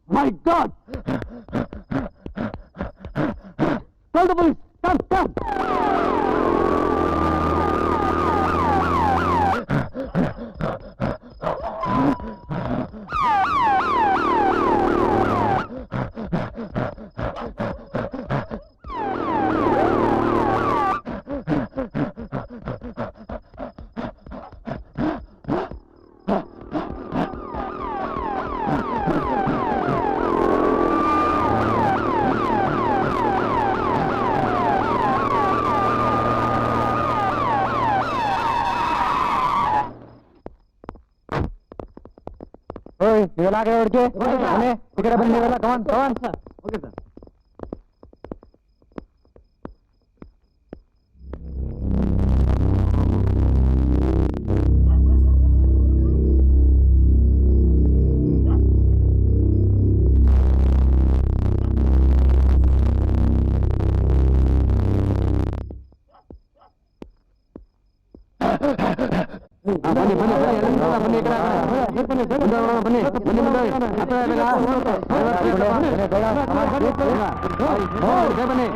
My God! Call the police! Come, come! ನೀವೆಲ್ಲ ಕಡೆ ಹುಡುಕಿ ಈ ಕಡೆ ಬನ್ನಿ ನೀವೆಲ್ಲ ಕಮಾನ್ ಕಮಾನ್ ಓಕೆ ಸರ್ ಬನ್ನಿ ಬನ್ನಿ ಬನ್ನಿ ಬನ್ನಿ ಬನ್ನಿ ಬನ್ನಿ ಬನ್ನಿ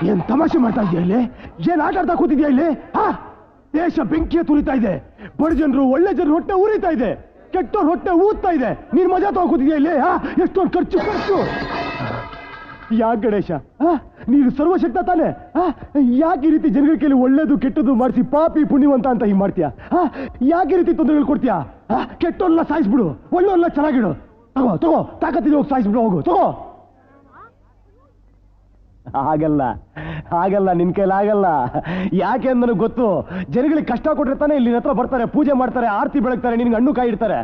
ಏನ್ ತಮಾಷೆ ಮಾಡ್ತಾ ಇದೆಯಾ ಇಲ್ಲಿ? ಏನ್ ಆಟ ಆಡ್ತಾ ಕೂತಿದ್ಯಾ ಇಲ್ಲಿ? ದೇಶ ಬೆಂಕಿಯ ತುರಿತಾ ಇದೆ, ಬಡ ಜನರು ಒಳ್ಳೆ ಜನರು ಹೊಟ್ಟೆ ಉರಿತಾ ಇದೆ, ಕೆಟ್ಟವ್ರ ಹೊಟ್ಟೆ ಊದ್ತಾ ಇದೆ. ನೀನ್ ಮಜಾ ತಗೋ ಕೂತಿದ್ಯಾ ಇಲ್ಲಿ? ಎಷ್ಟೊಂದು ಖರ್ಚು ಖರ್ಚು. ಯಾಕೆ ಗಣೇಶ, ನೀನು ಸರ್ವಶಕ್ತ ತಾನೆ? ಯಾಕೆ ಈ ರೀತಿ ಜನಗಳ ಕೈಲಿ ಒಳ್ಳೇದು ಕೆಟ್ಟದ್ದು ಮಾಡಿಸಿ ಪಾಪಿ ಪುಣ್ಯವಂತ ಅಂತ ಹೀಗೆ ಮಾಡ್ತೀಯಾ? ಯಾಕೆ ಈ ರೀತಿ ತೊಂದರೆಗಳು ಕೊಡ್ತೀಯಾ? ಕೆಟ್ಟವ್ರನ್ನ ಸಾಯಿಸ್ಬಿಡು, ಒಳ್ಳೆಯವ್ರನ್ನ ಚೆನ್ನಾಗಿಡು. ತಗೋ ತಗೋ, ತಾಕತ್ತಿದೆ, ಹೋಗಿ ಸಾಯಿಸ್ಬಿಡು, ಹೋಗು ತಗೋ. ಆಗಲ್ಲ ಆಗಲ್ಲ, ನಿನ್ ಕೈಲಿ ಆಗಲ್ಲ. ಯಾಕೆ ಅಂತ ನನಗೆ ಗೊತ್ತು. ಜನಗಳಿಗೆ ಕಷ್ಟ ಕೊಟ್ಟಿರ್ತಾನೆ ಇಲ್ಲಿ ಹತ್ರ ಬರ್ತಾರೆ, ಪೂಜೆ ಮಾಡ್ತಾರೆ, ಆರತಿ ಬೆಳಗ್ತಾರೆ, ನಿನ್ಗೆ ಹಣ್ಣು ಕಾಯಿ ಇಡ್ತಾರೆ.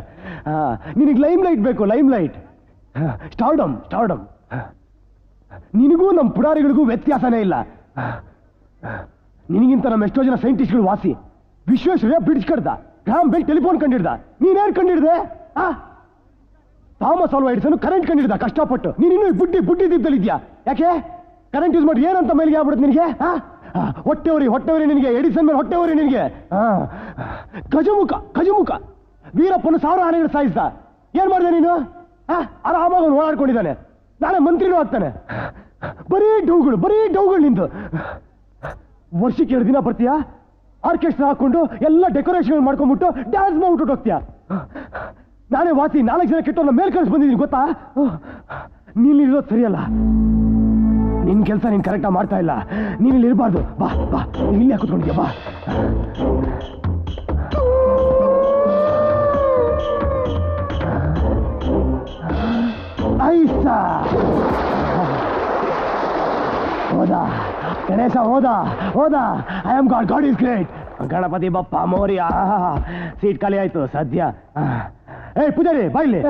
ನಿನಗೆ ಲೈಮ್ ಲೈಟ್ ಬೇಕು, ಲೈಮ್ ಲೈಟ್, ಸ್ಟಾರ್ಡಮ್ ಸ್ಟಾರ್ಡಮ್. ನಿನಗೂ ನಮ್ಮ ಪುಡಾರಿಗಳಿಗೂ ವ್ಯತ್ಯಾಸನೇ ಇಲ್ಲ. ನಿನಗಿಂತ ನಮ್ಮ ಎಷ್ಟೋ ಜನ ಸೈಂಟಿಸ್ಟ್ಗಳು ವಾಸಿ. ವಿಶ್ವೇಶ್ವರಯ್ಯ ಬ್ರಿಡ್ಜ್ ಕಡ್ದ, ಗ್ರಾಮ್ ಬೆಲ್ ಟೆಲಿಫೋನ್ ಕಂಡಿಡ್ದ, ನೀನೇನು ಕಂಡಿಡ್ದೆ? ಥಾಮಸ್ ಆಲ್ವಾ ಎಡಿಸನ್ ಕರೆಂಟ್ ಕಂಡಿಡ್ದ ಕಷ್ಟಪಟ್ಟು. ನೀನಿನ್ನೂ ಬುಡ್ಡಿ ಬುಡ್ಡಿ ದಿಬ್ಬದಲ್ಲಿದ್ಯಾ. ಯಾಕೆ? ಕರೆಂಟ್ ಯೂಸ್ ಮಾಡಿ ಏನಂತ ಮೇಲಿಗೆ ಆಗ್ಬಿಡುತ್ತೆ ನಿನಗೆ? ಹೊಟ್ಟೆವರಿ ಹೊಟ್ಟೆವರಿ ನಿನಗೆ, ಎಡಿಸನ್ ಮೇಲೆ ಹೊಟ್ಟೆವರಿ ನಿನಗೆ. ಗಜಮುಖ ಗಜಮುಖ, ವೀರಪ್ಪನ 1000 ಆನೆಗಳು ಸಾಯಿಸ್ದ. ಏನ್ ಮಾಡಿದೆ ನೀನು? ಆರಾಮಾಗಿ ಓಡಾಡ್ಕೊಂಡಿದ್ದಾನೆ, ನಾಳೆ ಮಂತ್ರಿನೂ ಆಗ್ತಾನೆ. ಬರೀ ಡೌಗಳು ನಿಂದು. ವರ್ಷಕ್ಕೆ 2 ದಿನ ಬರ್ತೀಯಾ, ಆರ್ಕೆಸ್ಟ್ರಾ ಹಾಕೊಂಡು ಎಲ್ಲ ಡೆಕೋರೇಷನ್ ಮಾಡ್ಕೊಂಡ್ಬಿಟ್ಟು ಡ್ಯಾನ್ಸ್ ಮಾಡ್ಬಿಟ್ಟು ಹೋಗ್ತೀಯ. ನಾನೇ ವಾಸಿ 4 ಜನ ಕೆಟ್ಟವ್ರನ್ನ ಮೇಲ್ ಕಳಿಸ್ ಬಂದಿದ್ದೀನಿ ಗೊತ್ತಾ. ನೀನ್ ಇರೋದು ಸರಿಯಲ್ಲ. ನಿನ್ ಕೆಲಸ ನೀನ್ ಕರೆಕ್ಟಾಗಿ ಮಾಡ್ತಾ ಇಲ್ಲ. ನೀನ್ ಇಲ್ಲಿ ಇರಬಾರ್ದು. ಬಾ ಬಾ ಇಲ್ಲೇ ಕೂತ್ಕೊಂಡಿದ್ಯಾ ಬಾ. ಐಸಾ ಹೋದ ಗಣೇಶ ಹೋದ. I am God, God is great. Ganapati Bappa Morya. Seat ಖಾಲಿ ಆಯ್ತು ಸದ್ಯ. ಏಯ್ ಪೂಜಾರಿ ಬಾಯ್ಲಿ,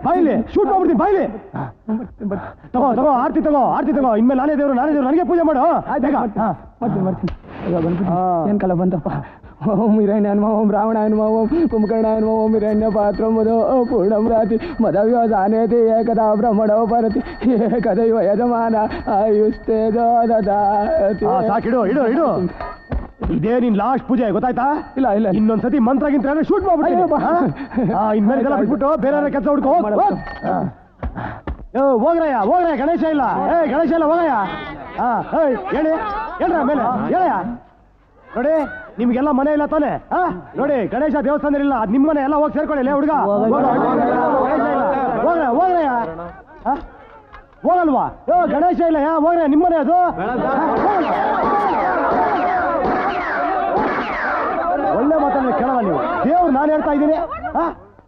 ಬಾಯ್ಲಿ ಶೂಟ್ ಮಾಡ್ಬಿಡ್ತೀನಿ ಬಾಯ್ಲಿ. ತಗೋ ಆರ್ತಿ ತಗೋ. ಇನ್ಮೇಲೆ ನಾನೇ ದೇವ್ರು ನನಗೆ ಪೂಜೆ ಮಾಡು. ಮಾಡ್ತೀನಿ. ಏನ್ ಕಾಲ ಬಂತಪ್ಪ. ಓಂ ಹಿರಣ್ಯನ್ಮ ಓಂ ರಾವಣಾಯನ್ಮ ಓಂ ಕುಂಭಕರ್ಣಾಯನ್ಮ ಓಂ ಹಿರಣ್ಯ ಪಾತ್ರ ಮದೋ ಪೂರ್ಣಂ ರಾತಿ ಮದವ್ಯೋ ದಾನೇತಿ ಏಕದಾ ಬ್ರಹ್ಮಣೋ ಪರತಿ ಏಕದೈವ ಯಜಮಾನ ಆಯುಸ್ತೇಜೋ ದದಾತಿ. ಸಾಕಿಡು ಇಡು. ಇದೇ ನಿನ್ ಲಾಸ್ಟ್ ಪೂಜೆ ಗೊತ್ತಾಯ್ತಾ? ಇಲ್ಲ ಇನ್ನೊಂದ್ಸತಿ ಮಂತ್ರಗಿಂತ ಶೂಟ್ ಮಾಡ್ಬಿಟ್ಟು ಇನ್ಮೇಲೆ ಇದೆಲ್ಲ ಬಿಟ್ಬಿಟ್ಟು ಬೇರೆ ಕೆಲಸ ಹುಡ್ಕೋ. ಹೋಗ್ರಯ್ಯ ಗಣೇಶ ಇಲ್ಲ. ಗಣೇಶ ಇಲ್ಲ ಹೋಗಯ್ಯ. ಹೇಳ್ರ ಮೇಲೆ ಹೇಳಯ್ಯ. ನೋಡಿ ನಿಮ್ಗೆಲ್ಲ ಮನೆ ಇಲ್ಲ ತಾನೆ? ನೋಡಿ ಗಣೇಶ ದೇವಸ್ಥಾನ ಇಲ್ಲ, ಅದ್ ನಿಮ್ಮ ಮನೆ ಎಲ್ಲ ಹೋಗಿ ಸೇರ್ಕೊಳ್ಳಿ ಹುಡುಗ. ಹೋಗ್ರಯ್ಯ ಹೋಗಲ್ವಾ? ಗಣೇಶ ಇಲ್ಲ ಹೋಗ್ರ ನಿಮ್ಮನೆ ಅದು. ಒಳ್ಳೆ ಮಾತನ್ನ ಕೇಳಲ್ಲ ನೀವು. ದೇವ್ರು ನಾನು ಹೇಳ್ತಾ ಇದ್ದೀನಿ.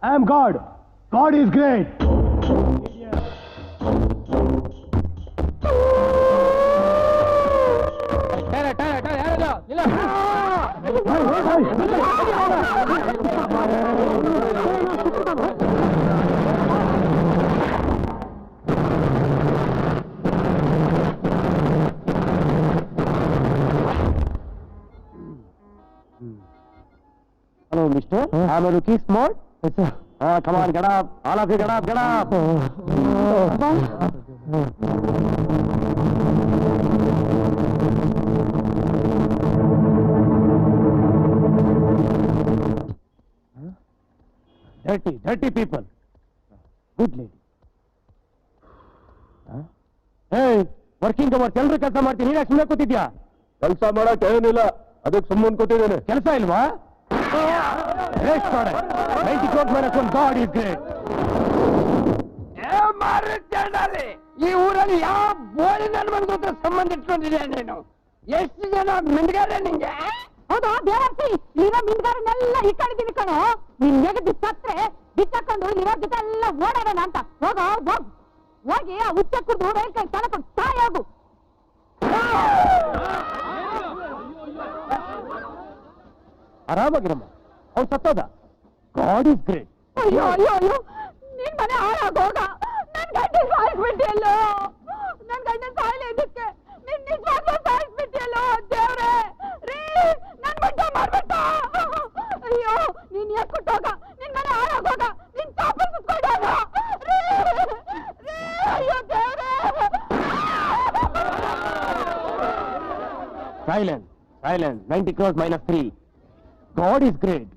I am God, God is great. Hello, mister. I'm a rookie smart. Yes, sir. Come on, get up. All of you get up. Dirty people. Good lady. Hey, working hours ಎಲ್ಲರೂ ಕೆಲಸ ಮಾಡ್ತೀನಿ. ನೀನು ಸುಮ್ಮನೆ ಕೂತಿದ್ಯಾ? ಕೆಲಸ ಮಾಡಕ್ಕೆ ಏನಿಲ್ಲ, ಅದಕ್ಕೆ ಸುಮ್ಮನೆ ಕೂತಿದ್ದೇನೆ. ಕೆಲಸ ಇಲ್ವಾ? Great product. 90 crores minus 1. God is great. ಈ ಊರಲ್ಲಿ ಯಾವ ಬೋಳಿ ನನ್ಗೆ ಸಂಬಂಧ ಇಟ್ಕೊಂಡಿದ್ಯಾ ನೀನು? ಎಷ್ಟು ಜನ ಮಿಂಡ್ಗಾರ ನಿಂಗೆ? ಹೌದು ಬೇರೆ ಇರೋ ಮಿಂಡ್ಗಾರನ್ನೆಲ್ಲ ಇಟ್ಕೊಂಡಿದ್ದೀನಿ ಕಣೋ. ನಿನ್ ಹೇಗೆ ಸತ್ರೆ ಬಿಚ್ಚಾಕೊಂಡು ಇರೋ ಜೊತೆ ಎಲ್ಲ ಓಡಾಡೋಣ ಅಂತ. ಹೋಗಿ ಆ ಹುಚ್ಚ ಕುಡ್ದು ರೈಲ್ ಕೈ ತನಕೊಂಡು ತಾಯಿ ಹೋಗು. ಆರಾಮಾಗಿರಮ್ಮ, ಅವ್ನು ಸತ್ತೋದ. God is great. ಅಯ್ಯೋ ನಿನ್ ಮನೆ ಹಾಳಾಗೋಗ. ನನ್ ಗಂಡ ಸಾಯಿಸ್ಬಿಟ್ಟಿಯಲ್ಲೋ. ನನ್ ಗಂಡ ಸಾಯಿಲೆ ಇದಕ್ಕೆ ನಿನ್ ನಿಜವಾಗ್ಲೂ ಸಾಯಿಸ್ಬಿಟ್ಟಿಯಲ್ಲೋ ದೇವ್ರೆ. ರೀ ನನ್ ಬಡ್ಡ ಮಾಡ್ಬಿಟ್ಟ. ಅಯ್ಯೋ ನೀನ್ ಎಕ್ಕುಟ್ಟೋಗ. ನಿನ್ ಮನೆ ಹಾಳಾಗೋಗ. ನಿನ್ ಚಾಪ ಸುತ್ಕೊಂಡೋಗ. ಅಯ್ಯೋ ದೇವ್ರೆ. Silence. 90 crores minus 3. God is great.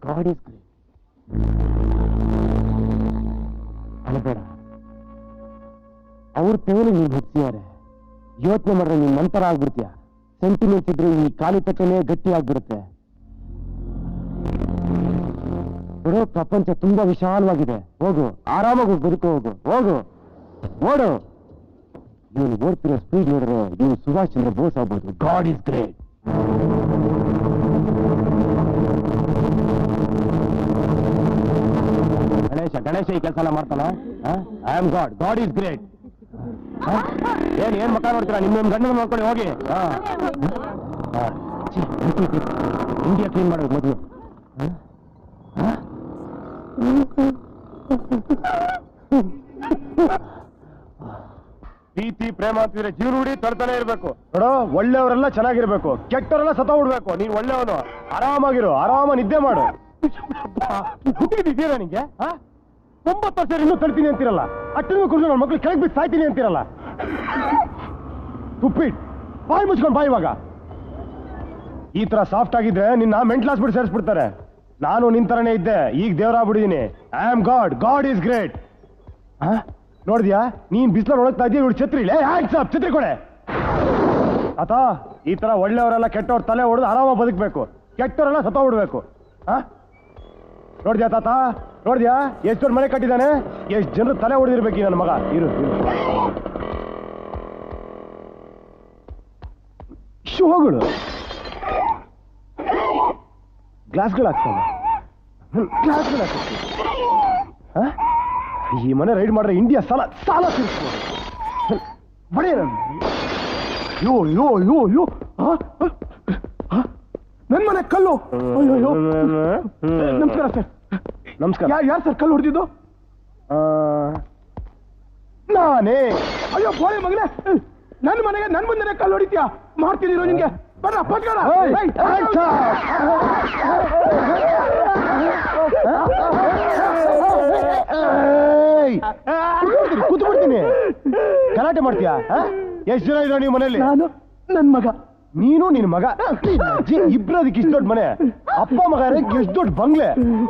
ಅಳಬೇಡ. ಅವ್ರ ತೆವಲಿ ನೀನು ಹುಟ್ಟಿಸಿದ್ದಾರೆ. ಯೋಚನೆ ಮಾಡ್ರೆ ನೀನ್ ನಂತರ ಆಗ್ಬಿಡ್ತೀಯ. ಸೆಂಟಿಮೆಂಟ್ಸ್ ಇದ್ರೆ ಈ ಖಾಲಿ ತಟ್ಟೆನೇ ಗಟ್ಟಿ ಆಗ್ಬಿಡುತ್ತೆ. ನೋಡೋ ಪ್ರಪಂಚ ತುಂಬಾ ವಿಶಾಲವಾಗಿದೆ. ಹೋಗು, ಆರಾಮಾಗಿ ಬದುಕು. ಹೋಗು. ಓಡು. ಇವನು ಓಡ್ತಿರೋ ಸ್ಪೀಡ್ ನೋಡಿದ್ರೆ ಇವನು ಸುಭಾಷ್ ಚಂದ್ರ ಬೋಸ್ ಆಗ್ಬೋದು. God is great. ಗಣೇಶ ಈ ಕೆಲಸ ಎಲ್ಲ ಮಾಡ್ತಾನ. I am God is great. ಏನ್ ಮಕ್ಕ ನೋಡ್ತೀರಾ? ನಿಮ್ಮ ಗಂಡನ ಮಾಡ್ಕೊಳ್ಳಿ ಹೋಗಿ. ಇಂಡಿಯಾ ಕ್ಲೀನ್ ಮಾಡೋದು ಮೊದಲು. ಪ್ರೀತಿ ಪ್ರೇಮ ಅಂತಿದ್ರೆ ಜೀವನ ಹುಡಿ ತಡ್ತಾನೆ ಇರ್ಬೇಕು. ನೋಡೋ ಒಳ್ಳೆಯವರೆಲ್ಲ ಚೆನ್ನಾಗಿರ್ಬೇಕು, ಕೆಟ್ಟವರೆಲ್ಲ ಸತ ಬಿಡ್ಬೇಕು. ನೀನ್ ಒಳ್ಳೆಯವನು, ಆರಾಮ ನಿದ್ದೆ ಮಾಡು. ಹುಟ್ಟಿದೀರ ನಿಂಗೆ 9 ವರ್ಷ ಇನ್ನೂ ತಡ್ತೀನಿ ಅಂತಿರಲ್ಲ. ಅಟ್ಟನ್ನು ಕುಡಿದು ನನ್ನ ಮಕ್ಳು ಕೆಳಗೆ ಬಿದ್ದು ಸಾಯ್ತೀನಿ ಅಂತಿರಲ್ಲ. ತುಪ್ಪಿಟ್ ಬಾಯಿ ಮುಚ್ಕೊಂಡು ಬಾಯಿ. ಇವಾಗ ಈ ತರ ಸಾಫ್ಟ್ ಆಗಿದ್ರೆ ನಿನ್ನ ಮೆಂಟಲ್ ಹಾಸ್ಪಿಟಲ್ ಸೇರಿಸ್ಬಿಡ್ತಾರೆ. ನಾನು ನಿನ್ ತರನೇ ಇದ್ದೆ, ಈಗ ದೇವರಾಗ್ಬಿಟ್ಟಿದ್ದೀನಿ. I am God is great. ನೋಡಿದ್ಯಾ? ನೀನ್ ಬಿಸಿಲಲ್ಲಿ ಒಳಗ್ತಾ ಇದೀಯ, ಇವಳು ಛತ್ರಿ ಛತ್ರಿ ಕೊಡೆ ಆತ. ಈ ತರ ಒಳ್ಳೆಯವರೆಲ್ಲ ಕೆಟ್ಟವ್ರ ತಲೆ ಹೊಡೆದು ಆರಾಮಾಗಿ ಬದುಕಬೇಕು. ಕೆಟ್ಟವರೆಲ್ಲ ಸತ್ತೋಗ್ಬಿಡ್ಬೇಕು. ನೋಡ್ದ್ಯಾ ತಾತ, ನೋಡ್ದ್ಯಾ ಎಷ್ಟು ದೊಡ್ಡ ಮನೆ ಕಟ್ಟಿದ್ದಾನೆ, ಎಷ್ಟು ಜನರು ತಲೆ ಹೊಡೆದಿರ್ಬೇಕು ನನ್ನ ಮಗ. ಇರು ಶೋಗಳು ಗ್ಲಾಸ್ಗಳು ಹಾಕ್ತಾನೆ, ಗ್ಲಾಸ್ಗಳು ಹಾಕ್ತಾನೆ. ಈ ಮನೆ ರೈಡ್ ಮಾಡ್ರೆ ಇಂಡಿಯಾ ಸಾಲ ತಿರ್ಸ್ಬೋದು. ಬಡೇ ಯೋ ಯೋ ಯೋ ಯೋ ನನ್ ಮನೆ ಕಲ್ಲು. ಅಯ್ಯೋ ನಮಸ್ಕಾರ ಸರ್. ನಮಸ್ಕಾರ. ಯಾರು ಸರ್ ಕಲ್ಲು ಹೊಡೆದಿದ್ದು? ನಾನೇ. ಅಯ್ಯೋ ಬೋಳಿ ಮಗನೇ, ನನ್ನ ಮನೆಗೆ ನನ್ ಮುಂದೆ ಕಲ್ಲು ಹೊಡಿತೀಯಾ? ಮಾಡ್ತಿದ್ದೀರೋ ನಿನ್ಗೆ? ಬರ್ರ ಪಟ್ಕಡ. ಕೂತ್ಬಿಡ್ತೀನಿ. ಗಲಾಟೆ ಮಾಡ್ತೀಯಾ? ಎಷ್ಟು ಜನ ಇರೋ ನೀವು ಮನೆಯಲ್ಲಿ? ನಾನು, ನನ್ ಮಗ. ನೀನು ನಿನ್ ಮಗ ಇಬ್ರದಕ್ಕೆ ಇಷ್ಟು ದೊಡ್ಡ ಮನೆ. ಅಪ್ಪ ಮಗ ಎಷ್ಟು ದೊಡ್ಡ ಬಂಗ್ಲೆ.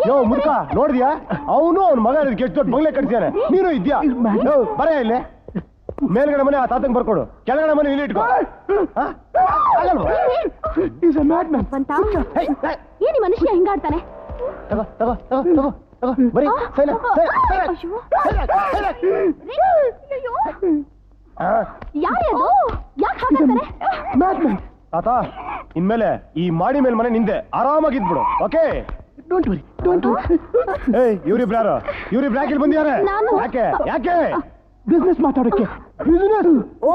ಯೋ ಮುದ್ಕ ನೋಡಿದ್ಯಾ? ಅವನು ಅವ್ನ ಮಗ ಎಷ್ಟು ದೊಡ್ಡ ಬಂಗ್ಲೆ ಕಟ್ಸಿದಾನೆ. ನೀನು ಇದ್ಯಾ? ಬರ ಇಲ್ಲಿ. ಮೇಲ್ಗಡೆ ಮನೆ ಆ ತಾತಂಗ್ ಬರ್ಕೊಡು, ಕೆಳಗಡೆ ಮನೆ ಇಲ್ಲಿ ಇಟ್ಕೋ. ಏನಿ ಮನುಷ್ಯ ಹಿಂಗಾಡ್ತಾನೆ? ತಗೋ ತಗೋ ತಗೋ ತಗೋ ತಗೋ ಬರೀ ತಾತ, ಇನ್ಮೇಲೆ ಈ ಮಾಡಿ ಮೇಲೆ ಮನೆ ನಿಂದೆ, ಆರಾಮಾಗಿದ್ಬಿಡು. Okay, don't worry, don't worry. ಏಯ್ ಇವ್ರಿಬ್ರು ಯಾರು? ಇವ್ರಿಬ್ರು ಯಾಕೆ ಬಂದಿದ್ದಾರೆ? ಯಾಕೆ ಯಾಕೆ? ಬಿಸ್ನೆಸ್ ಮಾತಾಡೋಕೆ. ಬಿಸ್ನೆಸ್? ಓ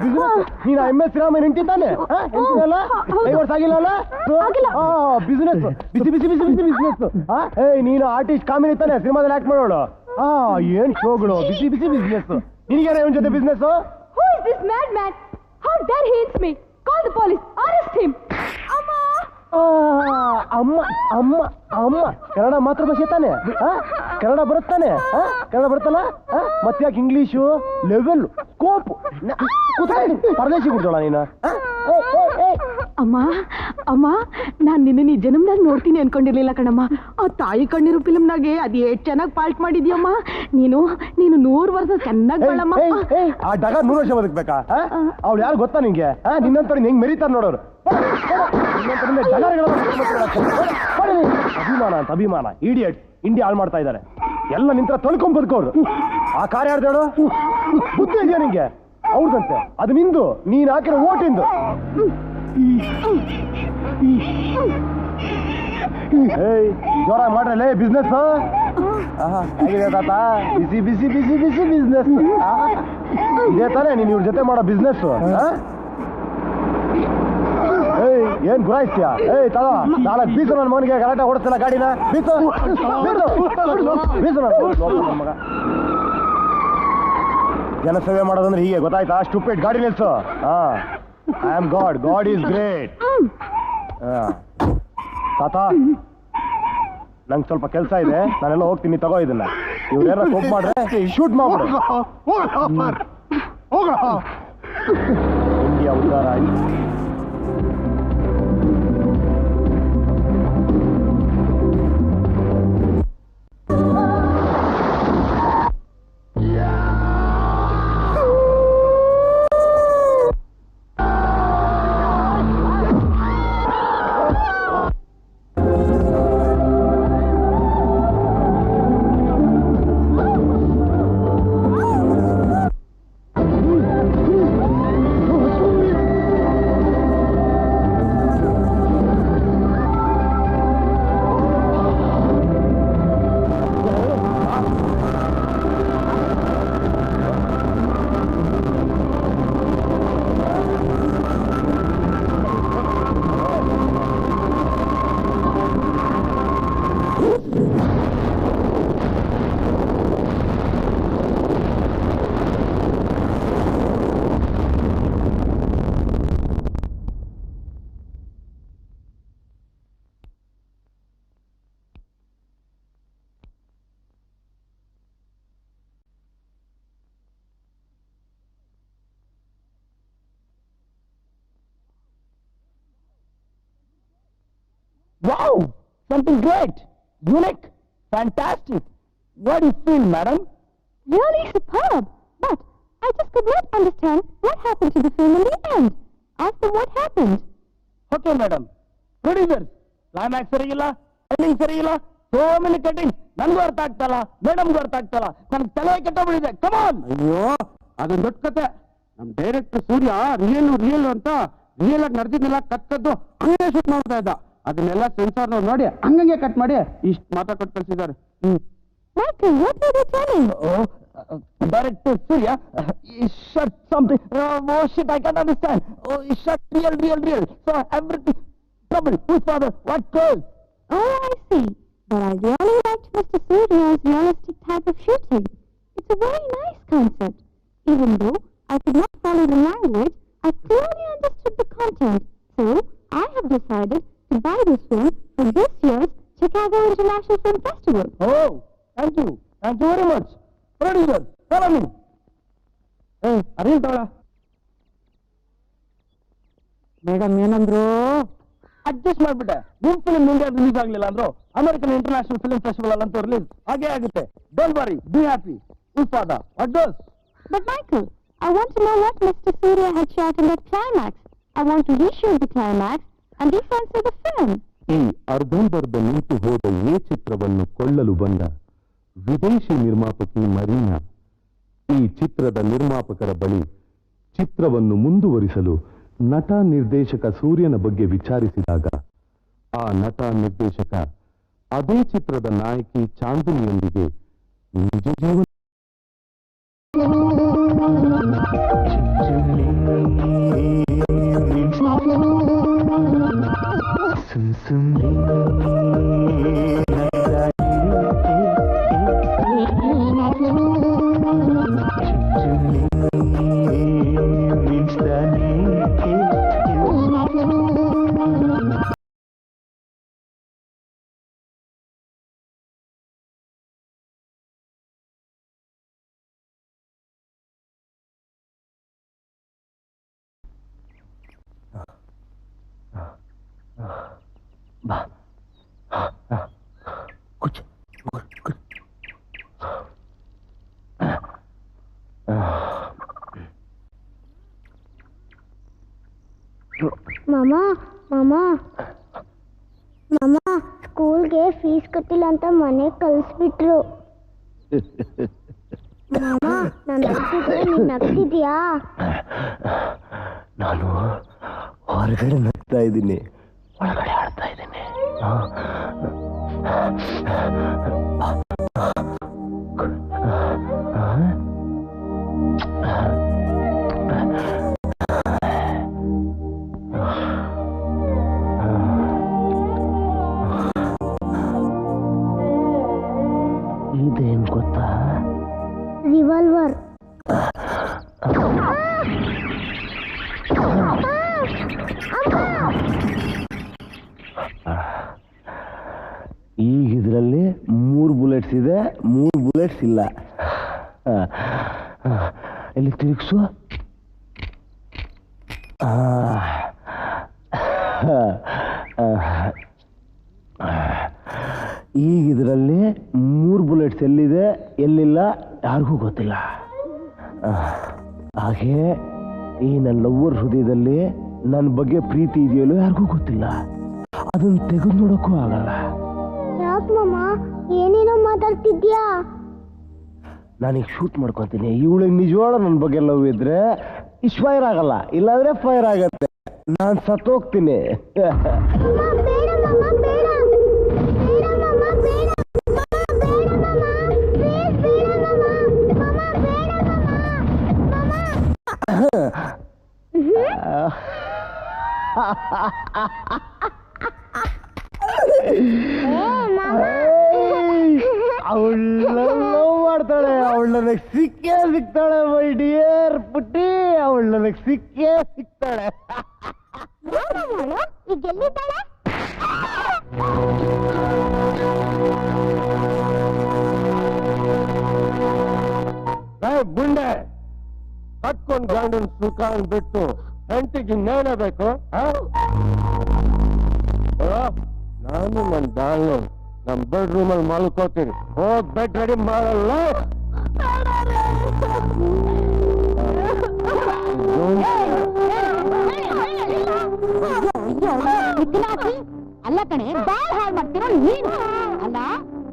ಬಿಸ್ನೆಸ್. ನೀನು MS ಶ್ರೀರಾಮಯ್ಯ ನಿಂತಿದ್ದಾನೆ? ವರ್ಷ ಆಗಿಲ್ಲ? ಬಿಸ್ನೆಸ್, ಬಿಸಿ ಬಿಸಿ ಬಿಸಿ ಬಿಸಿ ಬಿಸ್ನೆಸ್. ಏಯ್ ನೀನು ಆರ್ಟಿಸ್ಟ್ ಕಾಮಿನಿ ತಾನೆ, ಸಿನಿಮಾದಲ್ಲಿ ಆಕ್ಟ್ ಮಾಡೋಳು. ಏನ್ ಶೋಗಳು, ಬಿಸಿ ಬಿಸಿ ಬಿಸ್ನೆಸ್. ನಿನಗೇನ ಇವನ್ ಜೊತೆ business? Who is this madman? How dare he hit me? Call the police. Arrest him. Amma. ಅಮ್ಮ ಅಮ್ಮ ಅಮ್ಮ ಕನ್ನಡ ಮಾತೃಭಾಷೆ ತಾನೆ? ಕನ್ನಡ ಬರುತ್ತಾನೆ? ಕನ್ನಡ ಬರುತ್ತಲ್ಲ? ಮತ್ತೆ ಯಾಕೆ ಇಂಗ್ಲಿಷು? ಲೆವೆಲ್, ಸ್ಕೋಪ್ ಪರದೇಶಿ ಬಿಡ್ತೋಳ ನೀನು? ಅಮ್ಮ ಅಮ್ಮ, ನಾನ್ ನಿನ್ನ ಈ ಜನ್ಮದಾಗ ನೋಡ್ತೀನಿ ಅನ್ಕೊಂಡಿರ್ಲಿಲ್ಲ ಕಣಮ್ಮ. ಆ ತಾಯಿ ಕಣ್ಣಿರು ಫಿಲ್ಮ್ನಾಗೆ ಅದ್ ಎಷ್ಟ್ ಚೆನ್ನಾಗಿ ಪಾಲ್ಟ್ ಮಾಡಿದ್ಯಮ್ಮ. ನೀನು 100 ವರ್ಷ ಚೆನ್ನಾಗಿ ಬಾಳಮ್ಮ. ಆ ಡಗ 100 ವರ್ಷ ಬದುಕ್ಬೇಕಾ? ಅವ್ಳು ಯಾರು ಗೊತ್ತಾ ನಿಂಗೆ? ನಿನ್ನಂತ ಹೆಂಗ್ ಮೆರಿತಾರ ನೋಡೋರು. ಅಭಿಮಾನ ಅಂತ ಅಭಿಮಾನ. ಇಡಿಯಟ್, ಇಂಡಿಯಾ ಹಾಳು ಮಾಡ್ತಾ ಇದ್ದಾರೆ. ಎಲ್ಲ ನಿಂತ್ರ ತೊಳ್ಕೊಂಡ್ ಬದುಕೋರು. ಆ ಕಾರ್ಯ ಯಾರ್ದು? ಬುದ್ಧಿ ಇದೆಯಾ ನಿಂಗೆ? ಅವ್ರದಂತೆ, ಅದು ನಿಂದು, ನೀನ್ ಹಾಕಿರೋ ಓಟಿಂದು. ಏಯ್ ಜೋರ ಮಾಡ್ರಲ್ಲೇ ಬಿಸ್ನೆಸ್. ಹೇಗಿದೆ ತಾತ? ಬಿಸಿ ಬಿಸಿ ಬಿಸಿ ಬಿಸಿ ಬಿಸ್ನೆಸ್. ಇದೇ ತಾನೇ ನೀನ್ ಇವ್ರ ಜೊತೆ ಮಾಡೋ ಬಿಸ್ನೆಸ್? ಏಯ್ ಏನ್ ಗುರಾಯಿಸ್ತೀಯ? ಏಯ್ ತಗೋ 4 ಬೀಸು ನನ್ನ ಮಗನಿಗೆ. ಗಲಾಟೆ ಓಡಿಸ್ತಿಲ್ಲ ಗಾಡಿನ. ಬೀಸು ಬೀಸು ನನ್ನ ಮಗ. ಜನಸೇವೆ ಮಾಡೋದಂದ್ರೆ ಹೀಗೆ, ಗೊತ್ತಾಯ್ತಾ? ಸ್ಟುಪಿಡ್, ಗಾಡಿ ನಿಲ್ಸು. I am God, God is great. ತಾತ, ನಂಗೆ ಸ್ವಲ್ಪ ಕೆಲಸ ಇದೆ, ನಾನೆಲ್ಲ ಹೋಗ್ತೀನಿ. ತಗೋ ಇದನ್ನ. ಇವ್ರೇನ ಕೋಪ್ ಮಾಡ್ರೆ ಶೂಟ್ ಮಾಡ್ಬಿಡು. ಇಂಡಿಯಾ ಉದ್ಧಾರ ಆಯ್ತು. Wow! Something great! Unique! Fantastic! What do you feel, madam? Really superb. But I just could not understand what happened to the film in the end. Ask them what happened. Okay, madam. Producers, climax ಸರಿಗಿಲ್ಲ, ending ಸರಿಗಿಲ್ಲ, so many cutting. ನನ್ಗೂ ಅರ್ಥ ಆಗ್ತಲ್ಲ, ಮೇಡಮ್ಗೂ ಅರ್ಥ ಆಗ್ತಲ್ಲ, ನನ್ಗೆ ತಲೆ ಕೆಟ್ಟೋಗ್ಬಿಟ್ಟಿದೆ. ಕಮಾನ್. ಅಯ್ಯೋ ಅದೊಂದು ದೊಡ್ಡ ಕತೆ. ನಮ್ ಡೈರೆಕ್ಟರ್ ಸೂರ್ಯ ರಿಯಲ್ ಅಂತ ರಿಯಲ್ ಆಗಿ ನಡೆದಿದ್ದೆಲ್ಲ ಕತ್ತದ್ದು ಹಂಗೆ ಶೂಟ್ ಮಾಡ್ತಾ ಇದ್ದ. ಅದನ್ನೆಲ್ಲ ಸೆನ್ಸಾರ್ನವ್ರು ನೋಡಿ ಹಂಗಂಗೆ ಕಟ್ ಮಾಡಿ ಇಷ್ಟು ಮಾತ್ರ ಕೊಟ್ಟು ಕಳ್ಸಿದ್ದಾರೆ. Michael, what were they telling? Director Surya, he shot something. Oh shit, I can't understand. Oh, he shot real. So everything trouble. Whose father? What cause? Oh, I see. But I really liked Mr. Surya's realistic type of shooting. It's a very nice concept. Even though I could not follow the language, I clearly understood the content. So, I have decided to buy this film from this year's Chicago International Film Festival. Oh, thank you very much. Producer, follow me. Hey, ಅರಿಲ್ ತಗೊಳ. Madam ಏನಂದ್ರು? Adjust ಮಾಡ್ಬಿಟ್ಟೆ. ನಿಮ್ film India release ಆಗ್ಲಿಲ್ಲ ಅಂದ್ರು American international film festival ಅಂತೂ release ಹಾಗೆ ಆಗುತ್ತೆ. Don't worry, be happy. ಉತ್ಪಾದ ಅಡ್ಡೋಸ್. But Michael, I want to know what Mr. Surya had shot in that climax. I want to reshoot the climax and recensor the film. ಈ ಅರ್ಧಂಬರ್ಧ ನಿಂತು ಹೋದ ಈ ಚಿತ್ರವನ್ನು ಕೊಳ್ಳಲು ಬಂದ ವಿದೇಶಿ ನಿರ್ಮಾಪಕಿ ಮರೀನಾ ಈ ಚಿತ್ರದ ನಿರ್ಮಾಪಕರ ಬಳಿ ಚಿತ್ರವನ್ನು ಮುಂದುವರಿಸಲು ನಟ ನಿರ್ದೇಶಕ ಸೂರ್ಯನ ಬಗ್ಗೆ ವಿಚಾರಿಸಿದಾಗ ಆ ನಟ ನಿರ್ದೇಶಕ ಅದೇ ಚಿತ್ರದ ನಾಯಕಿ ಚಾಂದಿನಿಯೊಂದಿಗೆ ನಿಜ ಜೀವನ ಮಾಮ ಸ್ಕೂಲ್ಗೆ ಫೀಸ್ ಕಟ್ಟಿಲ್ಲ ಅಂತ ಮನೆ ಕಳಿಸ್ಬಿಟ್ರು. ಮಾಮ ನಾನು ನಗ್ತಿದ್ಯಾ? ನಾನು ಹೊರಗಡೆ ನಗ್ತಾ ಇದ್ದೀನಿ, ಒಳಗಡೆ ಆಡ್ತಾ ಇದ್ದೀನಿ. ಇದೇನ್ ಗೊತ್ತಾ? ರಿವಾಲ್ವರ್. ಈಗ ಇದರಲ್ಲಿ 3 ಬುಲೆಟ್ಸ್ ಇದೆ, 3 ಬುಲೆಟ್ಸ್ ಇಲ್ಲ. ಇಲ್ಲಿ ತಿರುಗಿಸು. ಈಗ ಇದರಲ್ಲಿ 3 ಬುಲೆಟ್ಸ್ ಎಲ್ಲಿದೆ ಎಲ್ಲಿಲ್ಲ ಯಾರಿಗೂ ಗೊತ್ತಿಲ್ಲ. ಹಾಗೆ ಈ ನನ್ನ ಲವ್ವರ್ ಹೃದಯದಲ್ಲಿ ನನ್ನ ಬಗ್ಗೆ ಪ್ರೀತಿ ಇದೆಯಲ್ಲೋ ಯಾರಿಗೂ ಗೊತ್ತಿಲ್ಲ. ಅದನ್ನು ತೆಗೆದು ನೋಡೋಕ್ಕೂ ಆಗಲ್ಲ. ಯಾಕೆ ಮಾಮ ಏನೇನೋ ಮಾತಾಡ್ತಿದ್ಯಾ? ನಾನೀಗ ಶೂಟ್ ಮಾಡ್ಕೊತೀನಿ. ಇವಳಿಗೆ ನಿಜವಾಳ ನನ್ನ ಬಗ್ಗೆ ಲವ್ ಇದ್ರೆ ಇಷ್ಟು ಫೈರ್ ಆಗಲ್ಲ, ಇಲ್ಲಾಂದ್ರೆ ಫೈರ್ ಆಗತ್ತೆ. ನಾನು ಸತ್ತೋಗ್ತೀನಿ. ಅವಳ ಲವ್ ಮಾಡ್ತಾಳೆ, ಅವಳು ನನಗೆ ಸಿಕ್ಕೇ ಸಿಗ್ತಾಳೆ. ಮೈ ಡಿಯರ್ ಪುಟ್ಟಿ, ಅವಳು ನನಗೆ ಸಿಕ್ಕೇ ಸಿಗ್ತಾಳೆ. ಗುಂಡೆ ಕಟ್ಕೊಂಡ್ ಗಂಡನ್ ಸುಖ ಬಿಟ್ಟು ಹೆಂಡತಿಗೆ ಇನ್ನೇನೇ ಬೇಕು? ನಾನು ನನ್ನ ದಾಳು ನಮ್ ಬೆಡ್ರೂಮ್ ಅಲ್ಲಿ ಮಲ್ಕೋತೀನಿ. ಹೋಗ್ ಬೆಡ್ ರೆಡಿ ಮಾಡಲ್ಲ. ಅಲ್ಲ ಕಣೆ ಬಾಳ್ ಹಾಳು ಮಾಡ್ತಿರೋ ನೀನು ಅಲ್ಲ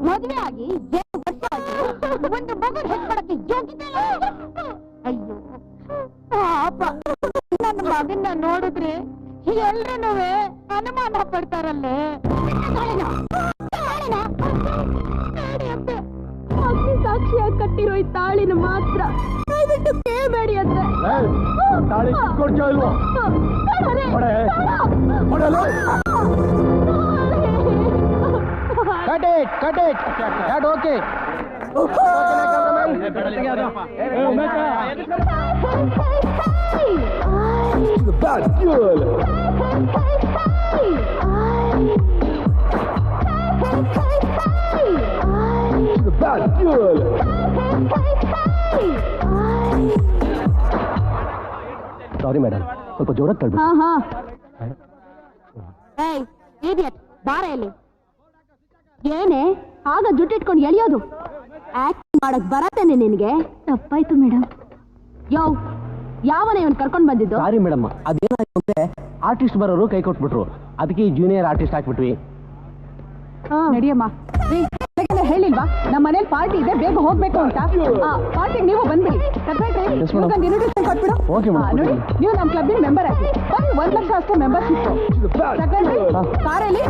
ಮದುವೆ ಆಗಿ 7 ವರ್ಷ ಆಗಿ ಒಂದು ಮಗು ಹೆಚ್ಕೊಳಕ್ಕೆ ಯೋಗ್ಯತೆ ಇಲ್ಲ. ಅಯ್ಯೋ ಪಾಪ ನನ್ನ ಮಗನ್ನ ನೋಡಿದ್ರೆ ಎಲ್ರೂ ಅನುಮಾನ ಪಡ್ತಾರಲ್ಲೇ. ಅಗ್ನಿ ಸಾಕ್ಷಿಯಾಗಿ ಕಟ್ಟಿರೋ ಈ ತಾಳಿನ ಮಾತ್ರ ದಯವಿಟ್ಟು ಕೇಳಬೇಡಿ ಅಂತೆ. ತಾಳಿ ಕಿತ್ಕೊಡ್ತೀಯ ಇಲ್ವೋ? Cut it. That okay. Bad girl. Bad girl. Sorry madam, ಸ್ವಲ್ಪ ಜೋರಾಗಿ ತಳ್ಬಿಡಿ. ಬಾರ ಇಲ್ಲಿ. ಏನೇ ಆಗ ಜುಟ್ಟಿಟ್ಕೊಂಡು ಎಳಿಯೋದು? ಆಕ್ಟ್ ಮಾಡಕ್ ಬರತ್ತೇನೆ ನಿನಗೆ? ತಪ್ಪಾಯ್ತು ಮೇಡಮ್. ಯಾವನ ಇವನ್ ಕರ್ಕೊಂಡ್ ಬಂದಿದ್ದು? ಸಾರಿ ಮೇಡಮ್, ಅದೇನಾಯ್ತು ಅಂದ್ರೆ ಆರ್ಟಿಸ್ಟ್ ಬರೋರು ಕೈ ಕೊಟ್ಬಿಟ್ರು, ಅದಕ್ಕೆ ಜೂನಿಯರ್ ಆರ್ಟಿಸ್ಟ್ ಹಾಕ್ಬಿಟ್ವಿ. ನಡಿಯಮ್ಮ. ಹೇಳಿಲ್ವಾ ನಮ್ಮ ಮನೇಲಿ ಪಾರ್ಟಿ ಇದೆ, ಬೇಗ ಹೋಗ್ಬೇಕು ಅಂತ. ಪಾರ್ಟಿಗೆ ನೀವು ಬಂದ್ಬಿಡಿ. ಇನ್ವಿಟೇಷನ್ ಕೊಟ್ಬಿಡು. ನೋಡಿ, ನೀವು ನಮ್ಮ ಕ್ಲಬ್ಬಿನ ಮೆಂಬರ್ ಆಗಿ ಬರೀ 1 ಲಕ್ಷ ಅಷ್ಟೇ ಮೆಂಬರ್ಶಿಪ್. ಕಾರಲ್ಲಿ